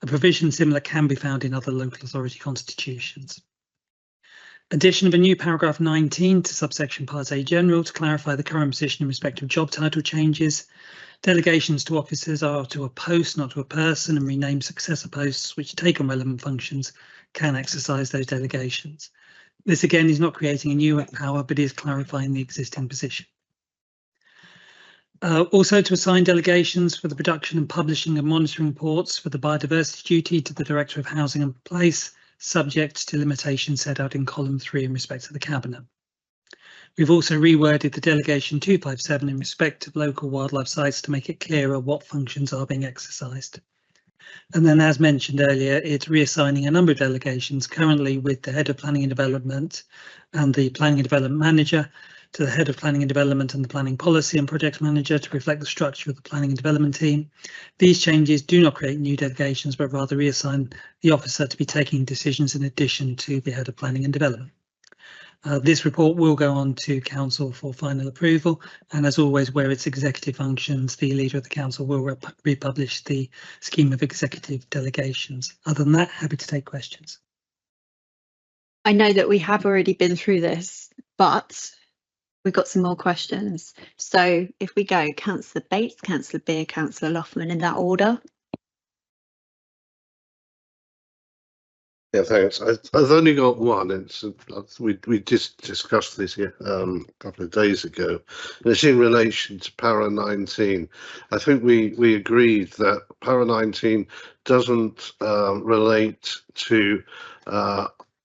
A provision similar can be found in other local authority constitutions. Addition of a new paragraph 19 to subsection Part A General to clarify the current position in respect of job title changes. Delegations to officers are to a post, not to a person, and rename successor posts which take on relevant functions can exercise those delegations. This again is not creating a new power, but is clarifying the existing position. Also to assign delegations for the production and publishing of monitoring reports for the biodiversity duty to the Director of Housing and Place, subject to limitations set out in column 3 in respect to the Cabinet. We've also reworded the delegation 257 in respect of local wildlife sites to make it clearer what functions are being exercised. And then, as mentioned earlier, it's reassigning a number of delegations currently with the Head of Planning and Development and the Planning and Development Manager to the Head of Planning and Development and the Planning Policy and Project Manager to reflect the structure of the Planning and Development team. These changes do not create new delegations, but rather reassign the officer to be taking decisions in addition to the Head of Planning and Development. This report will go on to council for final approval, and as always, where it's executive functions, the leader of the council will republish the scheme of executive delegations. Other than that, happy to take questions. I know that we have already been through this, but we've got some more questions. So if we go Councillor Bates, Councillor Beer, Councillor Loughman in that order. Yeah, thanks. I've only got one. It's we just discussed this here a couple of days ago, and it's in relation to para 19. I think we agreed that para 19 doesn't relate to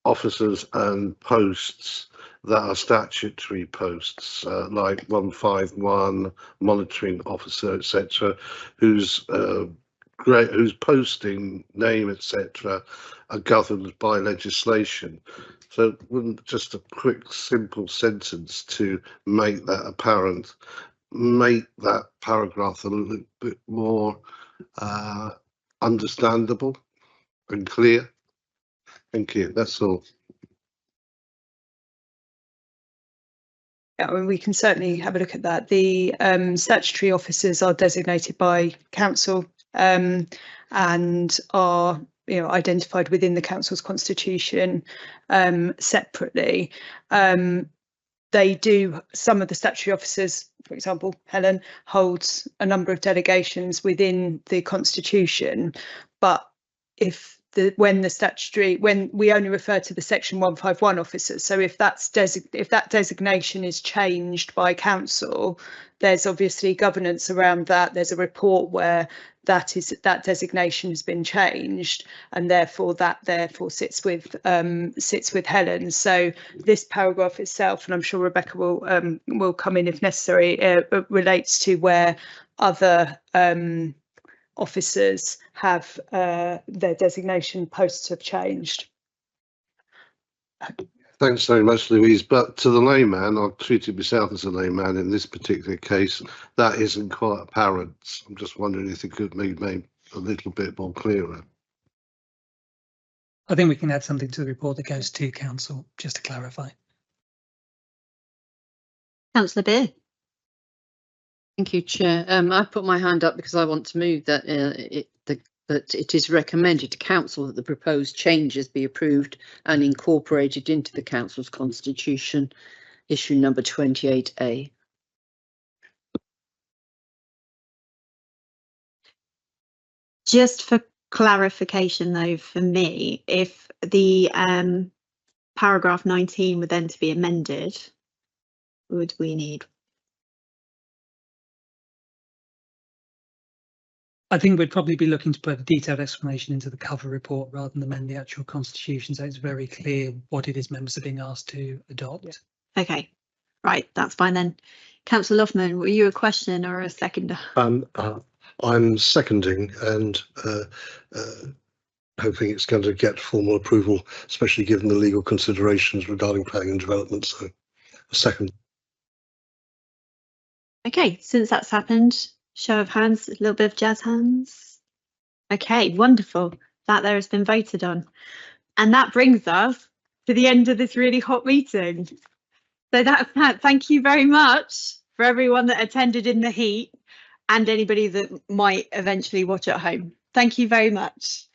officers and posts that are statutory posts, like 151 monitoring officer, etc., whose posting name, etc., are governed by legislation. So wouldn't just a quick simple sentence to make that apparent make that paragraph a little bit more understandable and clear? Thank you, that's all. Yeah, I mean, we can certainly have a look at that. The statutory officers are designated by council and are identified within the council's constitution separately. They do, some of the statutory officers, for example, Helen holds a number of delegations within the constitution, but when we only refer to the section 151 officers, so if that designation is changed by council, there's obviously governance around that. There's a report where that designation has been changed, and therefore sits with Helen. So this paragraph itself, and I'm sure Rebecca will come in if necessary, relates to where other officers have their designation posts have changed. Thanks very much, Louise. But to the layman, I've treated myself as a layman in this particular case, that isn't quite apparent. I'm just wondering if it could be made a little bit more clearer. I think we can add something to the report that goes to council, just to clarify. Councillor Beer. Thank you, Chair. I put my hand up because I want to move that that it is recommended to council that the proposed changes be approved and incorporated into the council's constitution, issue number 28A. Just for clarification though, for me, if the paragraph 19 were then to be amended, would we need? I think we'd probably be looking to put a detailed explanation into the cover report rather than amend the actual constitution, so it's very clear what it is members are being asked to adopt. Yeah. Okay, right, that's fine then. Councillor Loughman, were you a question or a seconder? I'm seconding and hoping it's going to get formal approval, especially given the legal considerations regarding planning and development. So a second. Okay, since that's happened, show of hands, a little bit of jazz hands. Okay, wonderful. That there has been voted on. And that brings us to the end of this really hot meeting. So thank you very much for everyone that attended in the heat and anybody that might eventually watch at home. Thank you very much.